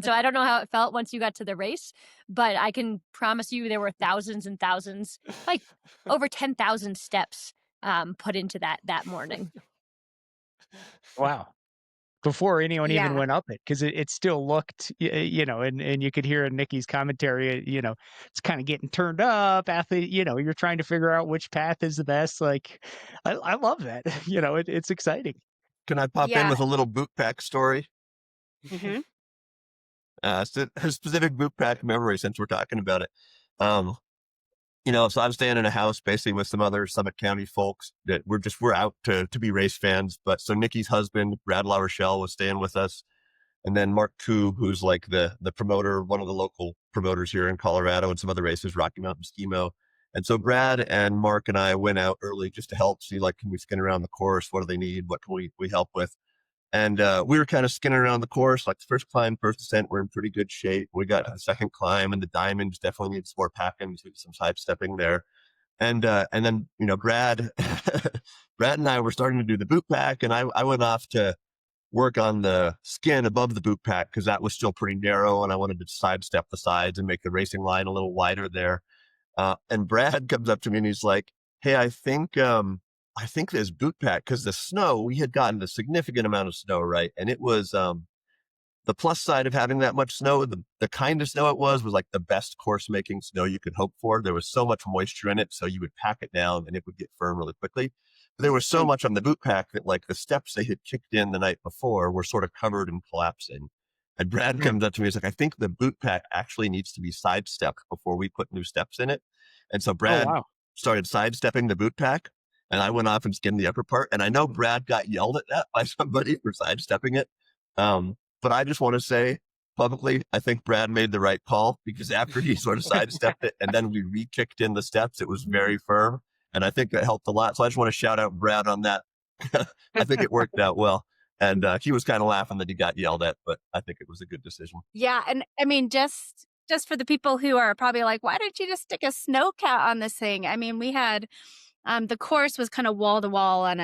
so I don't know how it felt once you got to the race, but I can promise you there were thousands and thousands, like over 10,000 steps put into that morning. Wow. Before anyone even went up it, because it still looked, and you could hear in Nikki's commentary, it's kind of getting turned up. Athlete, you're trying to figure out which path is the best. Like, I love that. It's exciting. Can I pop in with a little boot pack story? Mm-hmm. So a specific boot pack memory since we're talking about it. So I'm staying in a house basically with some other Summit County folks that we're out to be race fans. But so Nikki's husband, Brad LaRochelle, was staying with us. And then Mark Koo, who's like the promoter, one of the local promoters here in Colorado and some other races, Rocky Mountain SKIMO. And so Brad and Mark and I went out early just to help see, like, can we skin around the course? What do they need? What can we help with? And we were kind of skinning around the course, like the first climb, first ascent, we're in pretty good shape. We got the second climb, and the diamonds definitely need some more packing, some sidestepping there. And then, Brad, Brad and I were starting to do the boot pack, and I went off to work on the skin above the boot pack because that was still pretty narrow, and I wanted to sidestep the sides and make the racing line a little wider there. And Brad comes up to me and he's like, "Hey, I think this boot pack, because the snow, we had gotten a significant amount of snow, right? And it was the plus side of having that much snow, the kind of snow it was like the best course making snow you could hope for. There was so much moisture in it, so you would pack it down and it would get firm really quickly. But there was so much on the boot pack that, like, the steps they had kicked in the night before were sort of covered and collapsing. And Brad comes up to me, he's like, "I think the boot pack actually needs to be sidestepped before we put new steps in it." And so Brad started sidestepping the boot pack, and I went off and skinned the upper part. And I know Brad got yelled at that by somebody for sidestepping it. But I just want to say publicly, I think Brad made the right call, because after he sort of sidestepped it and then we re-kicked in the steps, it was very firm. And I think that helped a lot. So I just want to shout out Brad on that. I think it worked out well. And he was kind of laughing that he got yelled at, but I think it was a good decision. Yeah. And I mean, just for the people who are probably like, why didn't you just stick a snow cat on this thing? I mean, we had the course was kind of wall to wall on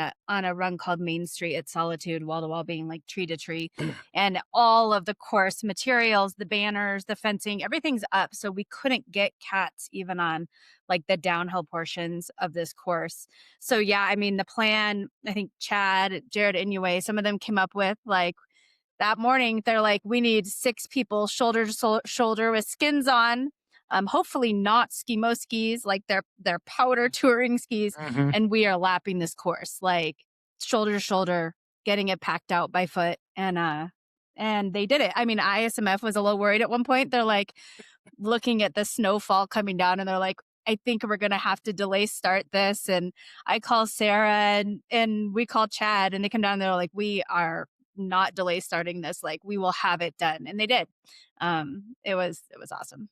a run called Main Street at Solitude, wall to wall being like tree to tree, and all of the course materials, the banners, the fencing, everything's up. So we couldn't get cats even on like the downhill portions of this course. So yeah, I mean, the plan, I think Chad, Jared Inouye, some of them came up with, like, that morning, they're like, we need 6 people shoulder to shoulder with skins on. Hopefully not SKIMO skis, like their powder touring skis. Mhm. And we are lapping this course, like shoulder to shoulder, getting it packed out by foot. And they did it. I mean, ISMF was a little worried at one point. They're like looking at the snowfall coming down, and they're like, I think we're going to have to delay start this. And I call Sarah and we call Chad, and they come down and they're like, we are not delay starting this. Like, we will have it done. And they did. It was awesome.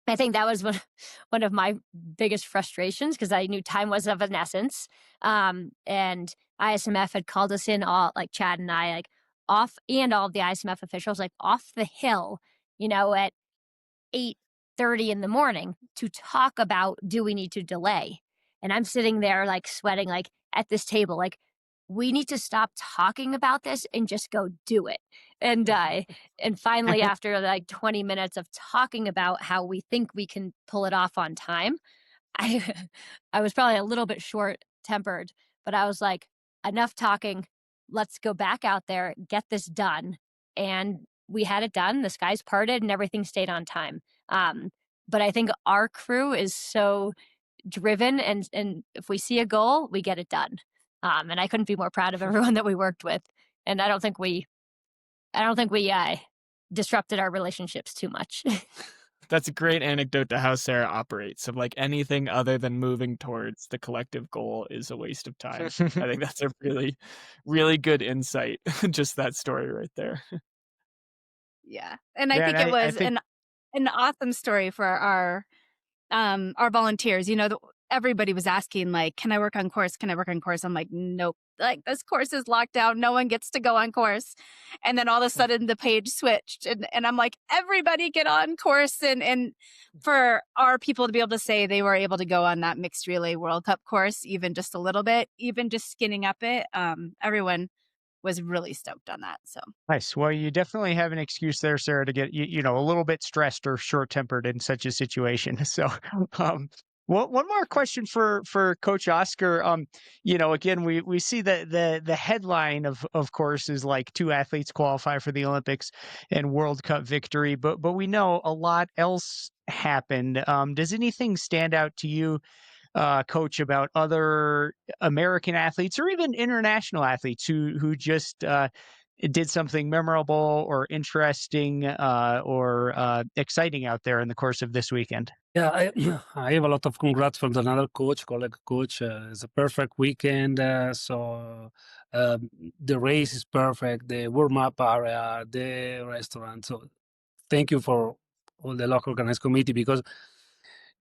I think that was one of my biggest frustrations, because I knew time was of an essence. And ISMF had called us in, all, like Chad and I, like off, and all of the ISMF officials, like off the hill, at 8:30 in the morning to talk about, do we need to delay? And I'm sitting there like sweating, like at this table, like, we need to stop talking about this and just go do it. And finally, after like 20 minutes of talking about how we think we can pull it off on time, I was probably a little bit short-tempered, but I was like, enough talking. Let's go back out there, get this done. And we had it done. The skies parted and everything stayed on time. But I think our crew is so driven, and if we see a goal, we get it done. And I couldn't be more proud of everyone that we worked with. And I don't think we disrupted our relationships too much. That's a great anecdote to how Sarah operates, of like anything other than moving towards the collective goal is a waste of time. I think that's a really, really good insight. Just that story right there. Yeah. And I think it was an awesome story for our volunteers. Everybody was asking, like, can I work on course? Can I work on course? I'm like, nope. Like, this course is locked down. No one gets to go on course. And then all of a sudden the page switched. And I'm like, everybody get on course. And for our people to be able to say they were able to go on that mixed relay World Cup course, even just a little bit, even just skinning up it, everyone was really stoked on that. So nice. Well, you definitely have an excuse there, Sarah, to get a little bit stressed or short-tempered in such a situation. So, one more question for Coach Oscar. Again, we see the headline of course is like 2 athletes qualify for the Olympics and World Cup victory, but we know a lot else happened. Does anything stand out to you, Coach, about other American athletes or even international athletes who just did something memorable or interesting or exciting out there in the course of this weekend? Yeah, I have a lot of congrats from another colleague coach. It's a perfect weekend. The race is perfect, the warm-up area, the restaurant. So thank you for all the local organized committee, because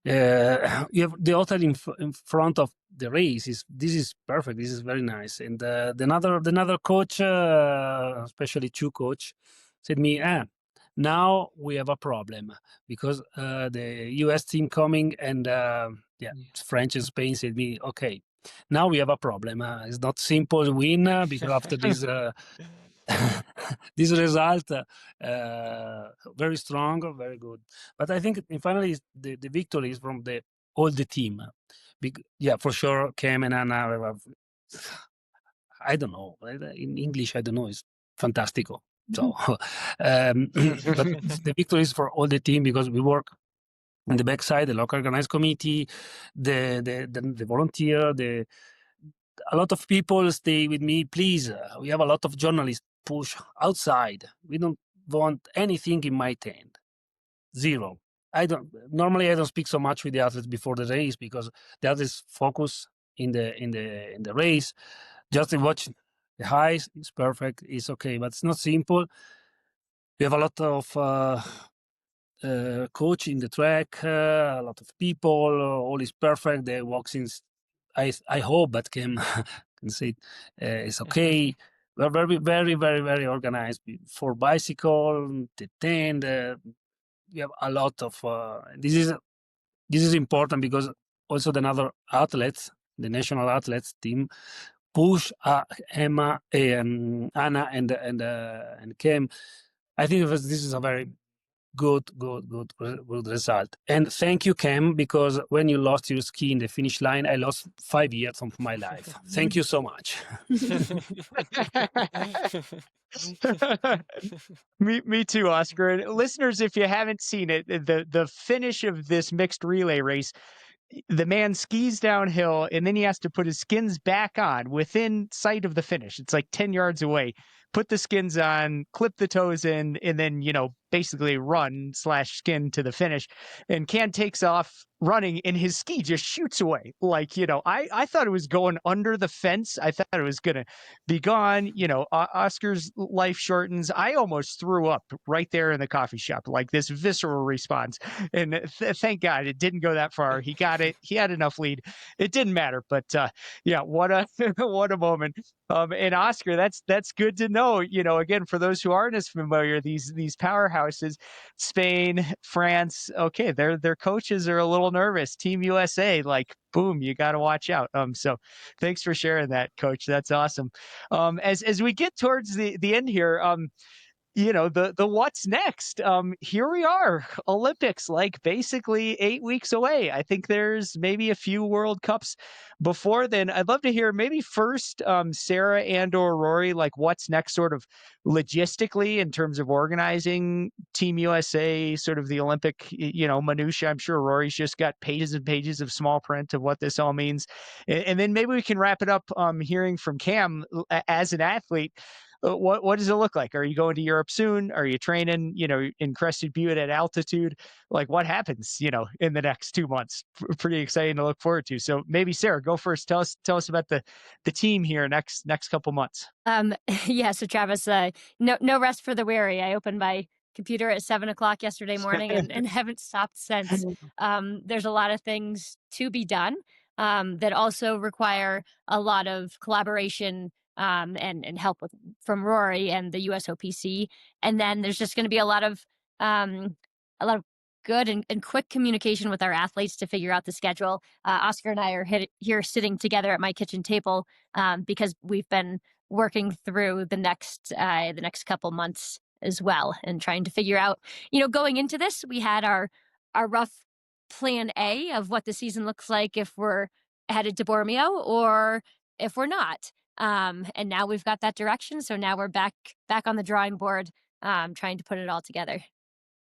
you have the hotel in front of the race. This is perfect. This is very nice. And the another coach, especially two coach, said me, now we have a problem, because the US team coming and French and Spain said me, okay, now we have a problem. It's not simple to win because after this this result, very strong, very good. But I think finally the victory is from all the team. For sure, Cam and Anna, I don't know. In English, I don't know. It's fantastico. So, but the victory is for all the team, because we work on the backside, the local organized committee, the volunteer, a lot of people stay with me. Please, we have a lot of journalists push outside. We don't want anything in my tent. Zero. I don't speak so much with the athletes before the race, because the athletes focus in the race. Just to watch the highs is perfect. It's okay, but it's not simple. We have a lot of coach in the track, a lot of people. All is perfect. The walks-ins, I hope, but can say it's okay. We're very, very, very, very organized for bicycle, the tent. We have a lot of. This is important, because also the other athletes, the national athletes team, push Emma and Anna and Kim. I think this is a very good result. And thank you, Cam, because when you lost your ski in the finish line, I lost 5 years of my life. Thank you so much. Me too, Oscar. And listeners, if you haven't seen it, the finish of this mixed relay race, the man skis downhill and then he has to put his skins back on within sight of the finish. It's like 10 yards away. Put the skins on, clip the toes in, and then, basically run/skin to the finish. And Can takes off running and his ski just shoots away. Like, I thought it was going under the fence. I thought it was going to be gone. Oscar's life shortens. I almost threw up right there in the coffee shop, like this visceral response. And thank God it didn't go that far. He got it. He had enough lead. It didn't matter. But what a what a moment. And Oscar, that's good to know. Again, for those who aren't as familiar, these powerhouses, Spain, France, okay, their coaches are a little nervous. Team USA, like, boom, you got to watch out. So thanks for sharing that, Coach. That's awesome. As we get towards the end here, the what's next. Here we are, Olympics, like basically 8 weeks away. I think there's maybe a few World Cups before then. I'd love to hear maybe first, Sarah and/or Rory, like what's next, sort of logistically in terms of organizing Team USA, sort of the Olympic, minutia. I'm sure Rory's just got pages and pages of small print of what this all means, and then maybe we can wrap it up, hearing from Cam as an athlete. What does it look like? Are you going to Europe soon? Are you training, in Crested Butte at altitude? Like, what happens, in the next 2 months? Pretty exciting to look forward to. So maybe Sarah, go first. Tell us about the team here next couple months. So Travis, no rest for the weary. I opened my computer at 7:00 yesterday morning and haven't stopped since. There's a lot of things to be done that also require a lot of collaboration and help from Rory and the USOPC. And then there's just going to be a lot of good and quick communication with our athletes to figure out the schedule. Oscar and I are here sitting together at my kitchen table because we've been working through the next couple months as well, and trying to figure out, going into this, we had our rough plan A of what the season looks like if we're headed to Bormio or if we're not. And now we've got that direction. So now we're back on the drawing board, trying to put it all together.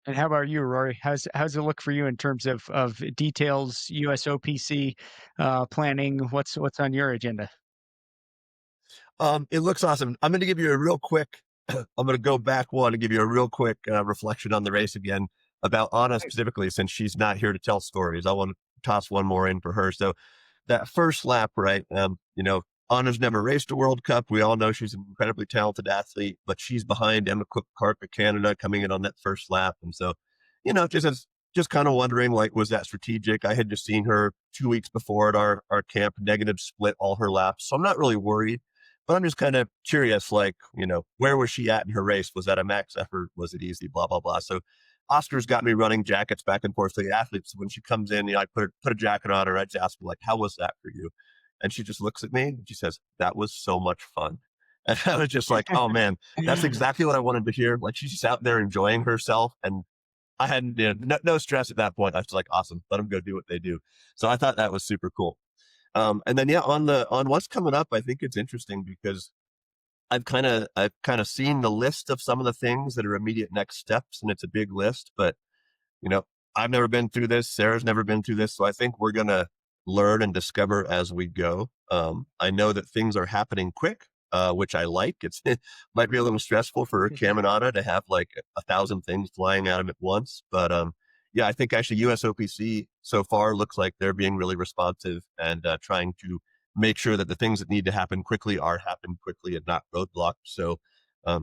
And how about you, Rory? How's it look for you in terms of details, USOPC planning? What's on your agenda? It looks awesome. I'm going to give you a real quick I'm going to go back one and give you a real quick reflection on the race again about Anna specifically, since she's not here to tell stories. I want to toss one more in for her. So that first lap, right? Anna's never raced a World Cup. We all know she's an incredibly talented athlete, but she's behind Emma Cook-Clark of Canada coming in on that first lap. And so, just kind of wondering, like, was that strategic? I had just seen her 2 weeks before at our camp, negative split all her laps. So I'm not really worried, but I'm just kind of curious, like, where was she at in her race? Was that a max effort? Was it easy? Blah, blah, blah. So Oscar's got me running jackets back and forth to the athletes. When she comes in, I put a jacket on her. I just ask her, like, how was that for you? And she just looks at me and she says, that was so much fun. And I was just like, oh man, that's exactly what I wanted to hear. Like, she's just out there enjoying herself. And I had no stress at that point. I was like, awesome, let them go do what they do. So I thought that was super cool. And then, on what's coming up, I think it's interesting because I've kind of seen the list of some of the things that are immediate next steps, and it's a big list, but I've never been through this. Sarah's never been through this. So I think we're going to learn and discover as we go. I know that things are happening quick, which I like. It might be a little stressful for Cam and Anna to have like 1,000 things flying at them at once. But I think actually USOPC so far looks like they're being really responsive and trying to make sure that the things that need to happen quickly are happening quickly and not roadblocked. So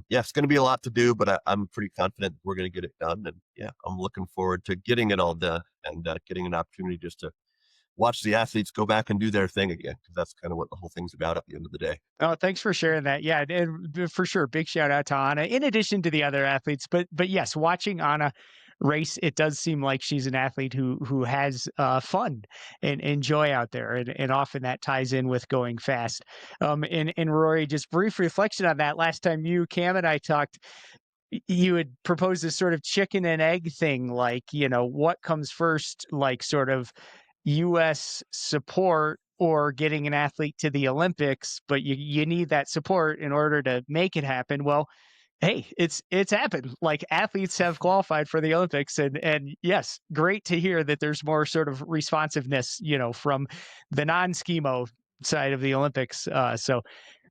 it's going to be a lot to do, but I'm pretty confident we're going to get it done. And I'm looking forward to getting it all done and getting an opportunity just to watch the athletes go back and do their thing again, because that's kind of what the whole thing's about at the end of the day. Oh, thanks for sharing that. Yeah, and for sure, big shout out to Anna. In addition to the other athletes, but yes, watching Anna race, it does seem like she's an athlete who has fun and joy out there, and often that ties in with going fast. And Rory, just brief reflection on that. Last time you, Cam, and I talked, you had proposed this sort of chicken and egg thing, like what comes first, like sort of U.S. support or getting an athlete to the Olympics, but you need that support in order to make it happen. Well, hey, it's happened. Like, athletes have qualified for the Olympics, and yes, great to hear that there's more sort of responsiveness, from the non-SKIMO side of the Olympics. So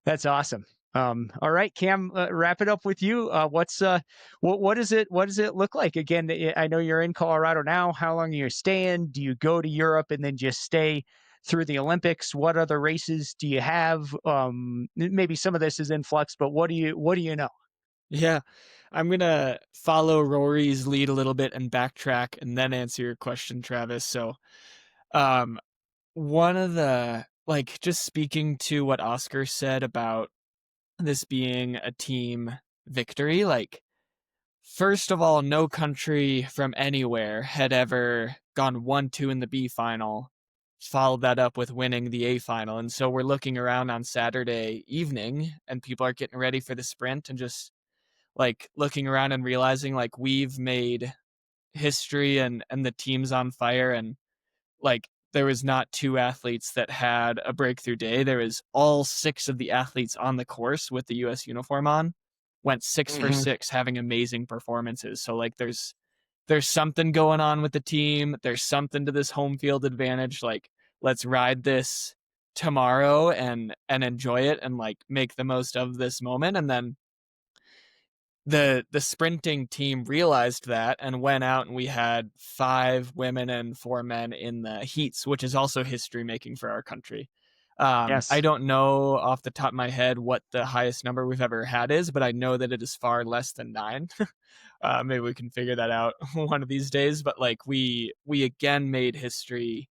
that's awesome. All right, Cam, wrap it up with you. What does it look like? Again, I know you're in Colorado now. How long are you staying? Do you go to Europe and then just stay through the Olympics? What other races do you have? Maybe some of this is in flux, but what do you know? Yeah, I'm gonna follow Rory's lead a little bit and backtrack and then answer your question, Travis. So, one of the, like, just speaking to what Oscar said about this being a team victory, like, first of all, no country from anywhere had ever gone 1-2 in the B final, followed that up with winning the A final. And so we're looking around on Saturday evening and people are getting ready for the sprint and just like looking around and realizing like we've made history and the team's on fire. And like there was not 2 athletes that had a breakthrough day. There was all 6 of the athletes on the course with the US uniform on went 6 for 6, having amazing performances. So like there's something going on with the team. There's something to this home field advantage. Like, let's ride this tomorrow and enjoy it and like make the most of this moment. And then the sprinting team realized that and went out, and we had 5 women and 4 men in the heats, which is also history making for our country. Yes. I don't know off the top of my head what the highest number we've ever had is, but I know that it is far less than 9. Maybe we can figure that out one of these days. But like we again made history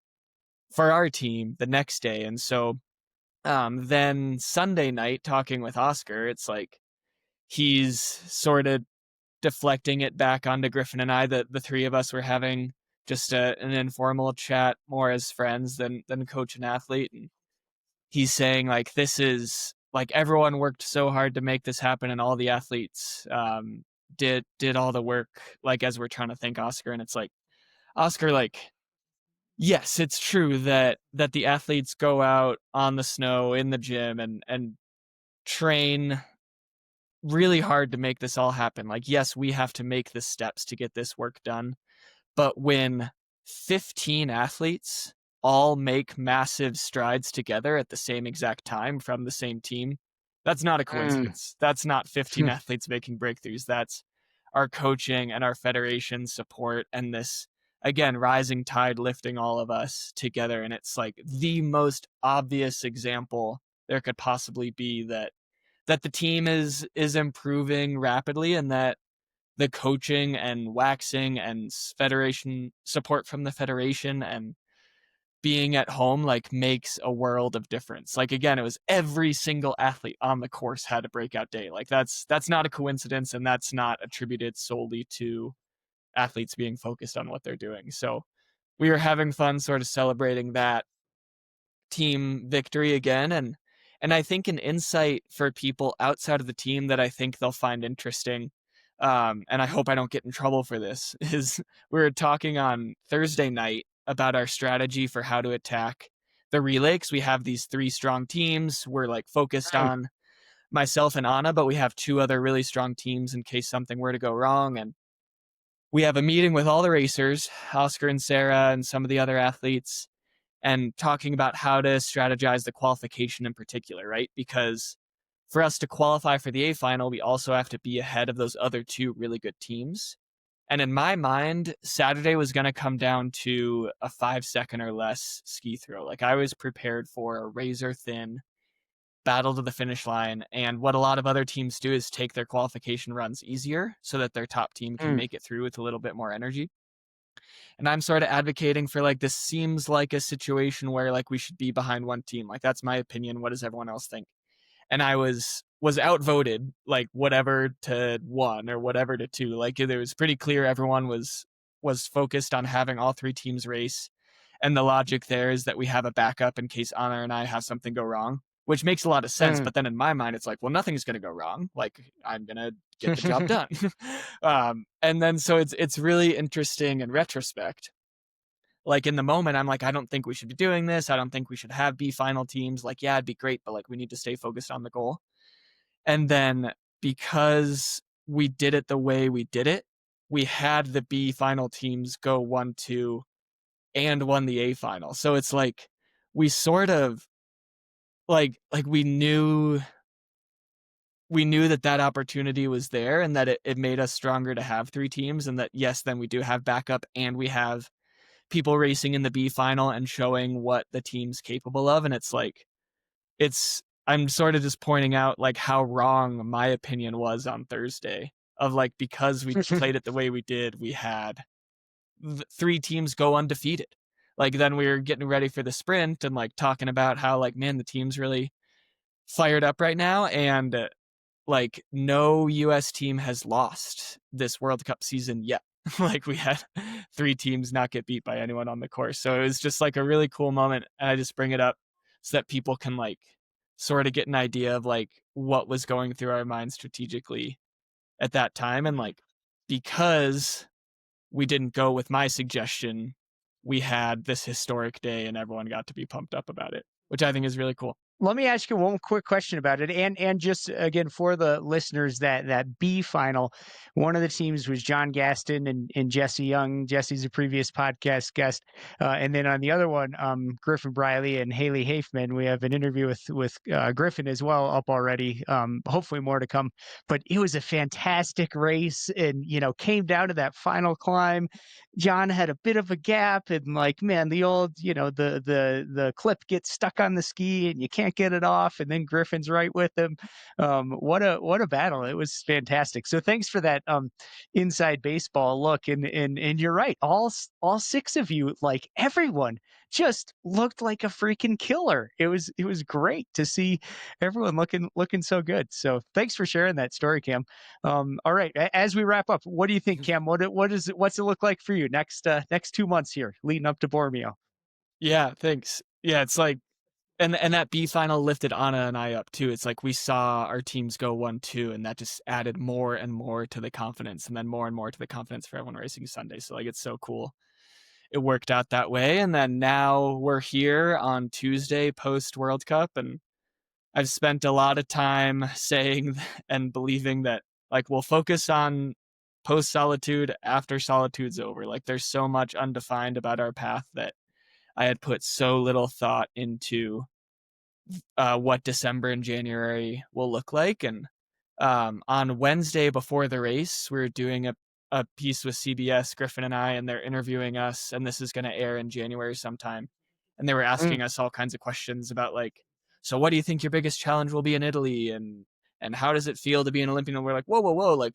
for our team the next day. And so then Sunday night, talking with Oscar, it's like he's sort of deflecting it back onto Griffin and I, that the 3 of us were having just an informal chat more as friends than coach and athlete. And he's saying like, this is like, everyone worked so hard to make this happen and all the athletes did all the work, like, as we're trying to thank Oscar. And it's like, Oscar, like, yes, it's true that the athletes go out on the snow in the gym and train really hard to make this all happen. Like, yes, we have to make the steps to get this work done. But when 15 athletes all make massive strides together at the same exact time from the same team, That's not a coincidence. That's not 15 athletes making breakthroughs. That's our coaching and our federation support, and this, again, rising tide lifting all of us together. And it's like the most obvious example there could possibly be that the team is improving rapidly, and that the coaching and waxing and federation support from the federation and being at home like makes a world of difference. Like, again, it was every single athlete on the course had a breakout day. Like, that's not a coincidence, and that's not attributed solely to athletes being focused on what they're doing. So we were having fun sort of celebrating that team victory again. And I think an insight for people outside of the team that I think they'll find interesting, and I hope I don't get in trouble for this, is we were talking on Thursday night about our strategy for how to attack the relay, 'cause we have these 3 strong teams. We're like focused on myself and Anna, but we have 2 other really strong teams in case something were to go wrong. And we have a meeting with all the racers, Oscar and Sarah and some of the other athletes, and talking about how to strategize the qualification in particular, right? Because for us to qualify for the A final, we also have to be ahead of those other 2 really good teams. And in my mind, Saturday was going to come down to a 5-second or less ski throw. Like, I was prepared for a razor thin battle to the finish line. And what a lot of other teams do is take their qualification runs easier so that their top team can make it through with a little bit more energy. And I'm sort of advocating for, like, this seems like a situation where, like, we should be behind one team. Like, that's my opinion. What does everyone else think? And I was outvoted, like, whatever to 1 or whatever to 2. Like, it was pretty clear everyone was focused on having all 3 teams race. And the logic there is that we have a backup in case Anna and I have something go wrong, which makes a lot of sense. But then in my mind, it's like, well, nothing's going to go wrong. Like, I'm going to get the job done. And then so it's really interesting in retrospect. Like, in the moment, I'm like, I don't think we should be doing this. I don't think we should have B final teams. Like, yeah, it'd be great, but like, we need to stay focused on the goal. And then because we did it the way we did it, we had the B final teams go 1-2 and won the A final. So it's like, we sort of like we knew that opportunity was there, and that it made us stronger to have 3 teams, and that, yes, then we do have backup, and we have people racing in the B final and showing what the team's capable of. And it's like, I'm sort of just pointing out like how wrong my opinion was on Thursday, of like, because we played it the way we did, we had 3 teams go undefeated. Like, then we were getting ready for the sprint and like talking about how, like, man, the team's really fired up right now. And like, no US team has lost this World Cup season yet. Like, we had 3 teams not get beat by anyone on the course. So it was just like a really cool moment. And I just bring it up so that people can like sort of get an idea of like what was going through our minds strategically at that time. And like, because we didn't go with my suggestion, we had this historic day and everyone got to be pumped up about it, which I think is really cool. Let me ask you one quick question about it. And just again, for the listeners, that B final, one of the teams was John Gaston and Jesse Young. Jesse's a previous podcast guest. And then on the other one, Griffin Briley and Haley Hafman. We have an interview with Griffin as well up already. Hopefully more to come. But it was a fantastic race, and, you know, came down to that final climb. John had a bit of a gap, and like, man, the old, you know, the clip gets stuck on the ski and you can't get it off, and then Griffin's right with him. What a battle. It was fantastic. So thanks for that inside baseball look. And you're right. All 6 of you, like, everyone just looked like a freaking killer. It was great to see everyone looking so good. So thanks for sharing that story, Cam. All right, as we wrap up, what do you think, Cam? What's it look like for you next 2 months here leading up to Bormio? Yeah, thanks. Yeah, it's like, and that B final lifted Anna and I up too. It's like we saw our teams go 1-2, and that just added more and more to the confidence, and then more and more to the confidence for everyone racing Sunday. So like, it's so cool it worked out that way. And then now we're here on Tuesday post World Cup, and I've spent a lot of time saying and believing that like, we'll focus on post Solitude after Solitude's over. Like, there's so much undefined about our path that I had put so little thought into what December and January will look like. And on Wednesday before the race, we're doing a piece with CBS, Griffin and I, and they're interviewing us, and this is going to air in January sometime. And they were asking us all kinds of questions about like, so what do you think your biggest challenge will be in Italy? And how does it feel to be an Olympian? And we're like, whoa, like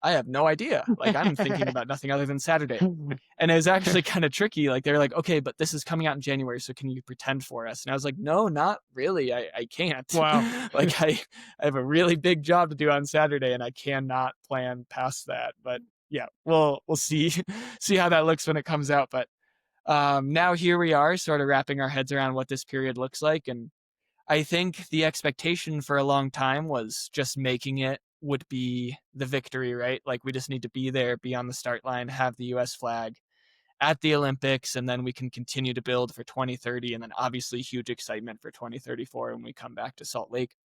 I have no idea. Like I'm thinking about nothing other than Saturday. And it was actually kind of tricky. Like they're like, okay, but this is coming out in January, so can you pretend for us? And I was like, no, not really. I can't. Wow. Like I have a really big job to do on Saturday, and I cannot plan past that. But yeah, we'll see how that looks when it comes out. But now here we are, sort of wrapping our heads around what this period looks like. And I think the expectation for a long time was just making it would be the victory, right? Like we just need to be there, be on the start line, have the US flag at the Olympics, and then we can continue to build for 2030. And then obviously huge excitement for 2034 when we come back to Salt Lake.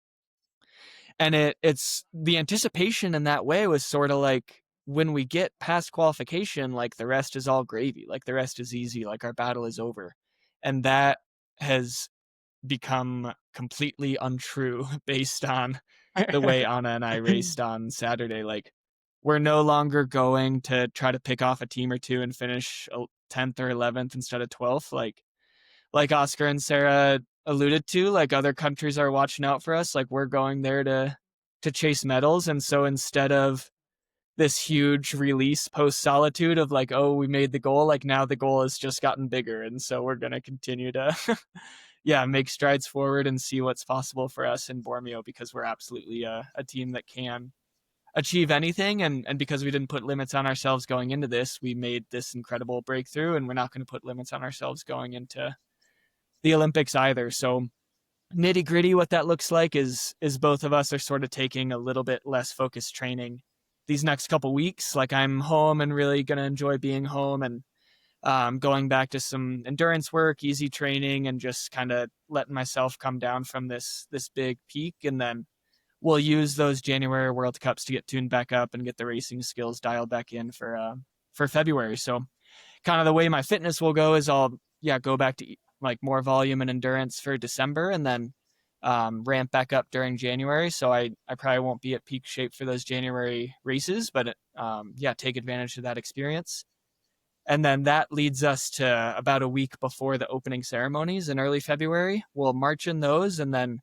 And it's the anticipation in that way was sort of like when we get past qualification, like the rest is all gravy, like the rest is easy, like our battle is over. And that has become completely untrue based on the way Anna and I raced on Saturday. Like we're no longer going to try to pick off a team or two and finish 10th or 11th instead of 12th. Like Oscar and Sarah alluded to, like other countries are watching out for us. Like we're going there to chase medals. And so instead of this huge release post Solitude of like, oh, we made the goal, like now the goal has just gotten bigger. And so we're going to continue to make strides forward and see what's possible for us in Bormio, because we're absolutely a team that can achieve anything. And because we didn't put limits on ourselves going into this, we made this incredible breakthrough, and we're not going to put limits on ourselves going into the Olympics either. So nitty gritty, what that looks like is both of us are sort of taking a little bit less focused training these next couple weeks. Like I'm home and really going to enjoy being home, and going back to some endurance work, easy training, and just kind of letting myself come down from this big peak. And then we'll use those January World Cups to get tuned back up and get the racing skills dialed back in for February. So kind of the way my fitness will go is I'll go back to like more volume and endurance for December, and then ramp back up during January. So I probably won't be at peak shape for those January races, but take advantage of that experience. And then that leads us to about a week before the opening ceremonies in early February. We'll march in those, and then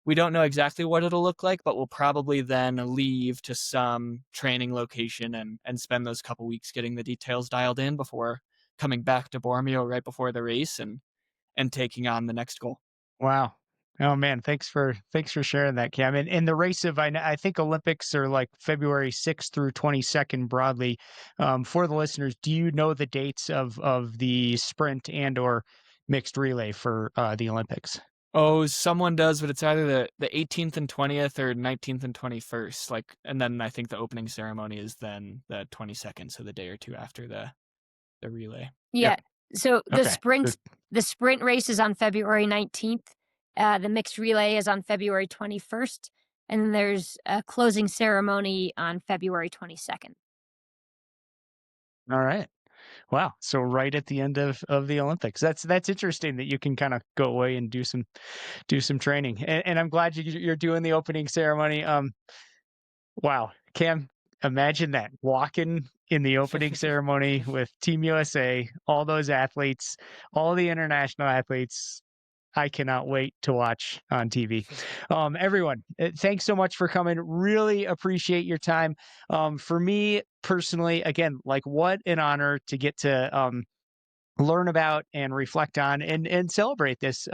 we don't know exactly what it'll look like, but we'll probably then leave to some training location and spend those couple weeks getting the details dialed in before coming back to Bormio right before the race and taking on the next goal. Wow. Oh man, thanks for sharing that, Cam. And in the race of, I think Olympics are like February 6th through 22nd broadly. For the listeners, do you know the dates of the sprint and or mixed relay for the Olympics? Oh, someone does, but it's either the 18th and 20th or 19th and 21st. Like, and then I think the opening ceremony is then the 22nd, so the day or two after the relay. Yeah. Yep. So Okay. the sprint race is on February 19th. The mixed relay is on February 21st, and then there's a closing ceremony on February 22nd. All right. Wow. So right at the end of the Olympics. That's interesting that you can kind of go away and do some training. And I'm glad you're doing the opening ceremony. Wow. Cam, imagine that, walking in the opening ceremony with Team USA, all those athletes, all the international athletes. I cannot wait to watch on TV. Everyone, thanks so much for coming. Really appreciate your time. For me personally, again, like what an honor to get to learn about and reflect on and celebrate this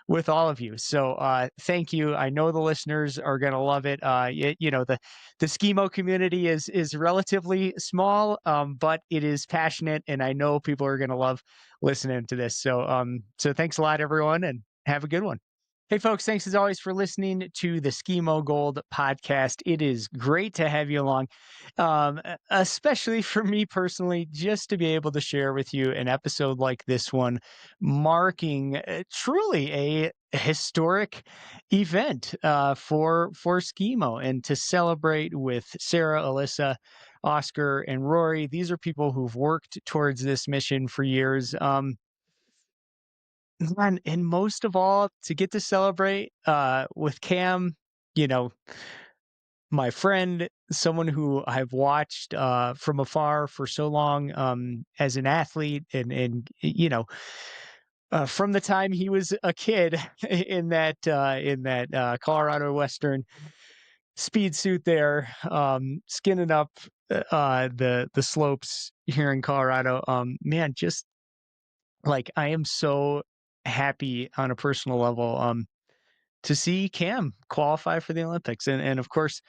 with all of you. So thank you. I know the listeners are going to love it. The SKIMO community is relatively small, but it is passionate, and I know people are going to love listening to this. So thanks a lot, everyone, and have a good one. Hey, folks, thanks as always for listening to the SKIMO Gold podcast. It is great to have you along, especially for me personally, just to be able to share with you an episode like this one, marking truly a historic event for SKIMO, and to celebrate with Sarah, Alyssa, Oscar, and Rory. These are people who've worked towards this mission for years. and most of all, to get to celebrate with Cam, you know, my friend, someone who I've watched from afar for so long as an athlete, and you know, from the time he was a kid in that Colorado Western speed suit there, skinning up the slopes here in Colorado. Man, just like I am so happy on a personal level to see Cam qualify for the Olympics, and of course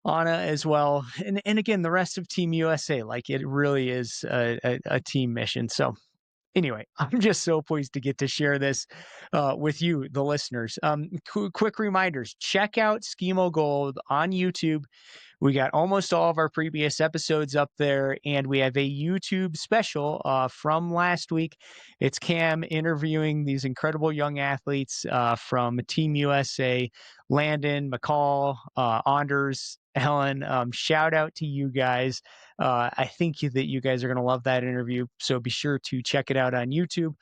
Anna as well, and again the rest of Team USA. Like it really is a team mission. So anyway, I'm just so pleased to get to share this with you, the listeners. Quick reminders: check out SKIMO Gold on YouTube. We got almost all of our previous episodes up there, and we have a YouTube special from last week. It's Cam interviewing these incredible young athletes from Team USA, Landon, McCall, Anders, Helen. Shout out to you guys. I think that you guys are going to love that interview, so be sure to check it out on YouTube.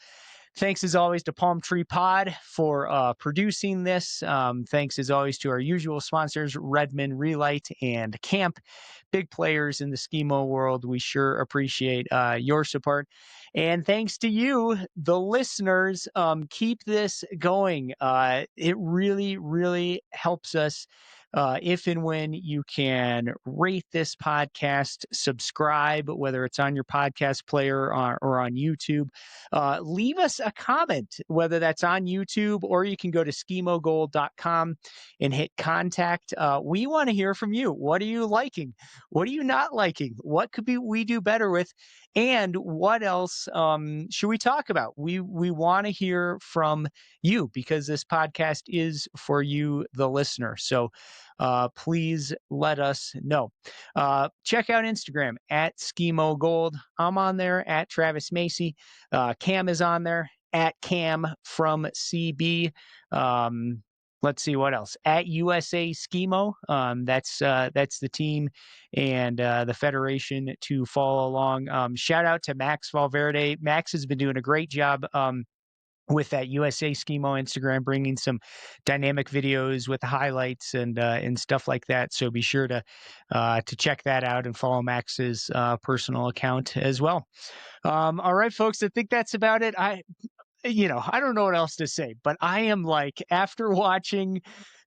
Thanks as always to Palm Tree Pod for producing this. Thanks as always to our usual sponsors, Redmond, Relight, and Camp. Big players in the SKIMO world. We sure appreciate your support. And thanks to you, the listeners. Keep this going. It really, really helps us. If and when you can rate this podcast, subscribe, whether it's on your podcast player or on YouTube. Leave us a comment, whether that's on YouTube or you can go to skimogold.com and hit contact. We want to hear from you. What are you liking? What are you not liking? What could we do better with? And what else should we talk about? We want to hear from you because this podcast is for you, the listener. So please let us know. Check out Instagram at SKIMO Gold. I'm on there at Travis Macy. Cam is on there at Cam from CB. Let's see what else at USA SKIMO. That's the team and the federation to follow along. Shout out to Max Valverde. Max has been doing a great job. With that USA SKIMO Instagram, bringing some dynamic videos with highlights and stuff like that. So be sure to check that out and follow Max's personal account as well. All right, folks, I think that's about it. I don't know what else to say, but I am like, after watching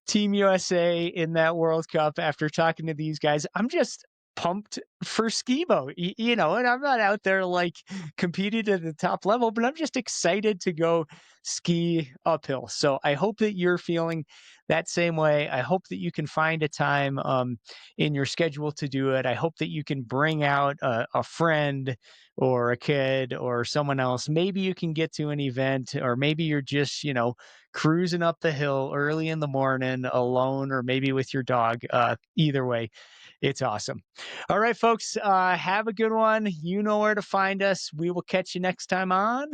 Team USA in that World Cup, after talking to these guys, I'm just pumped for SKIMO, and I'm not out there like competing at the top level, but I'm just excited to go ski uphill. So I hope that you're feeling that same way. I hope that you can find a time in your schedule to do it. I hope that you can bring out a friend or a kid or someone else. Maybe you can get to an event, or maybe you're just, cruising up the hill early in the morning alone, or maybe with your dog. Either way, it's awesome. All right, folks, have a good one. You know where to find us. We will catch you next time on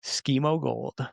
SKIMO Gold.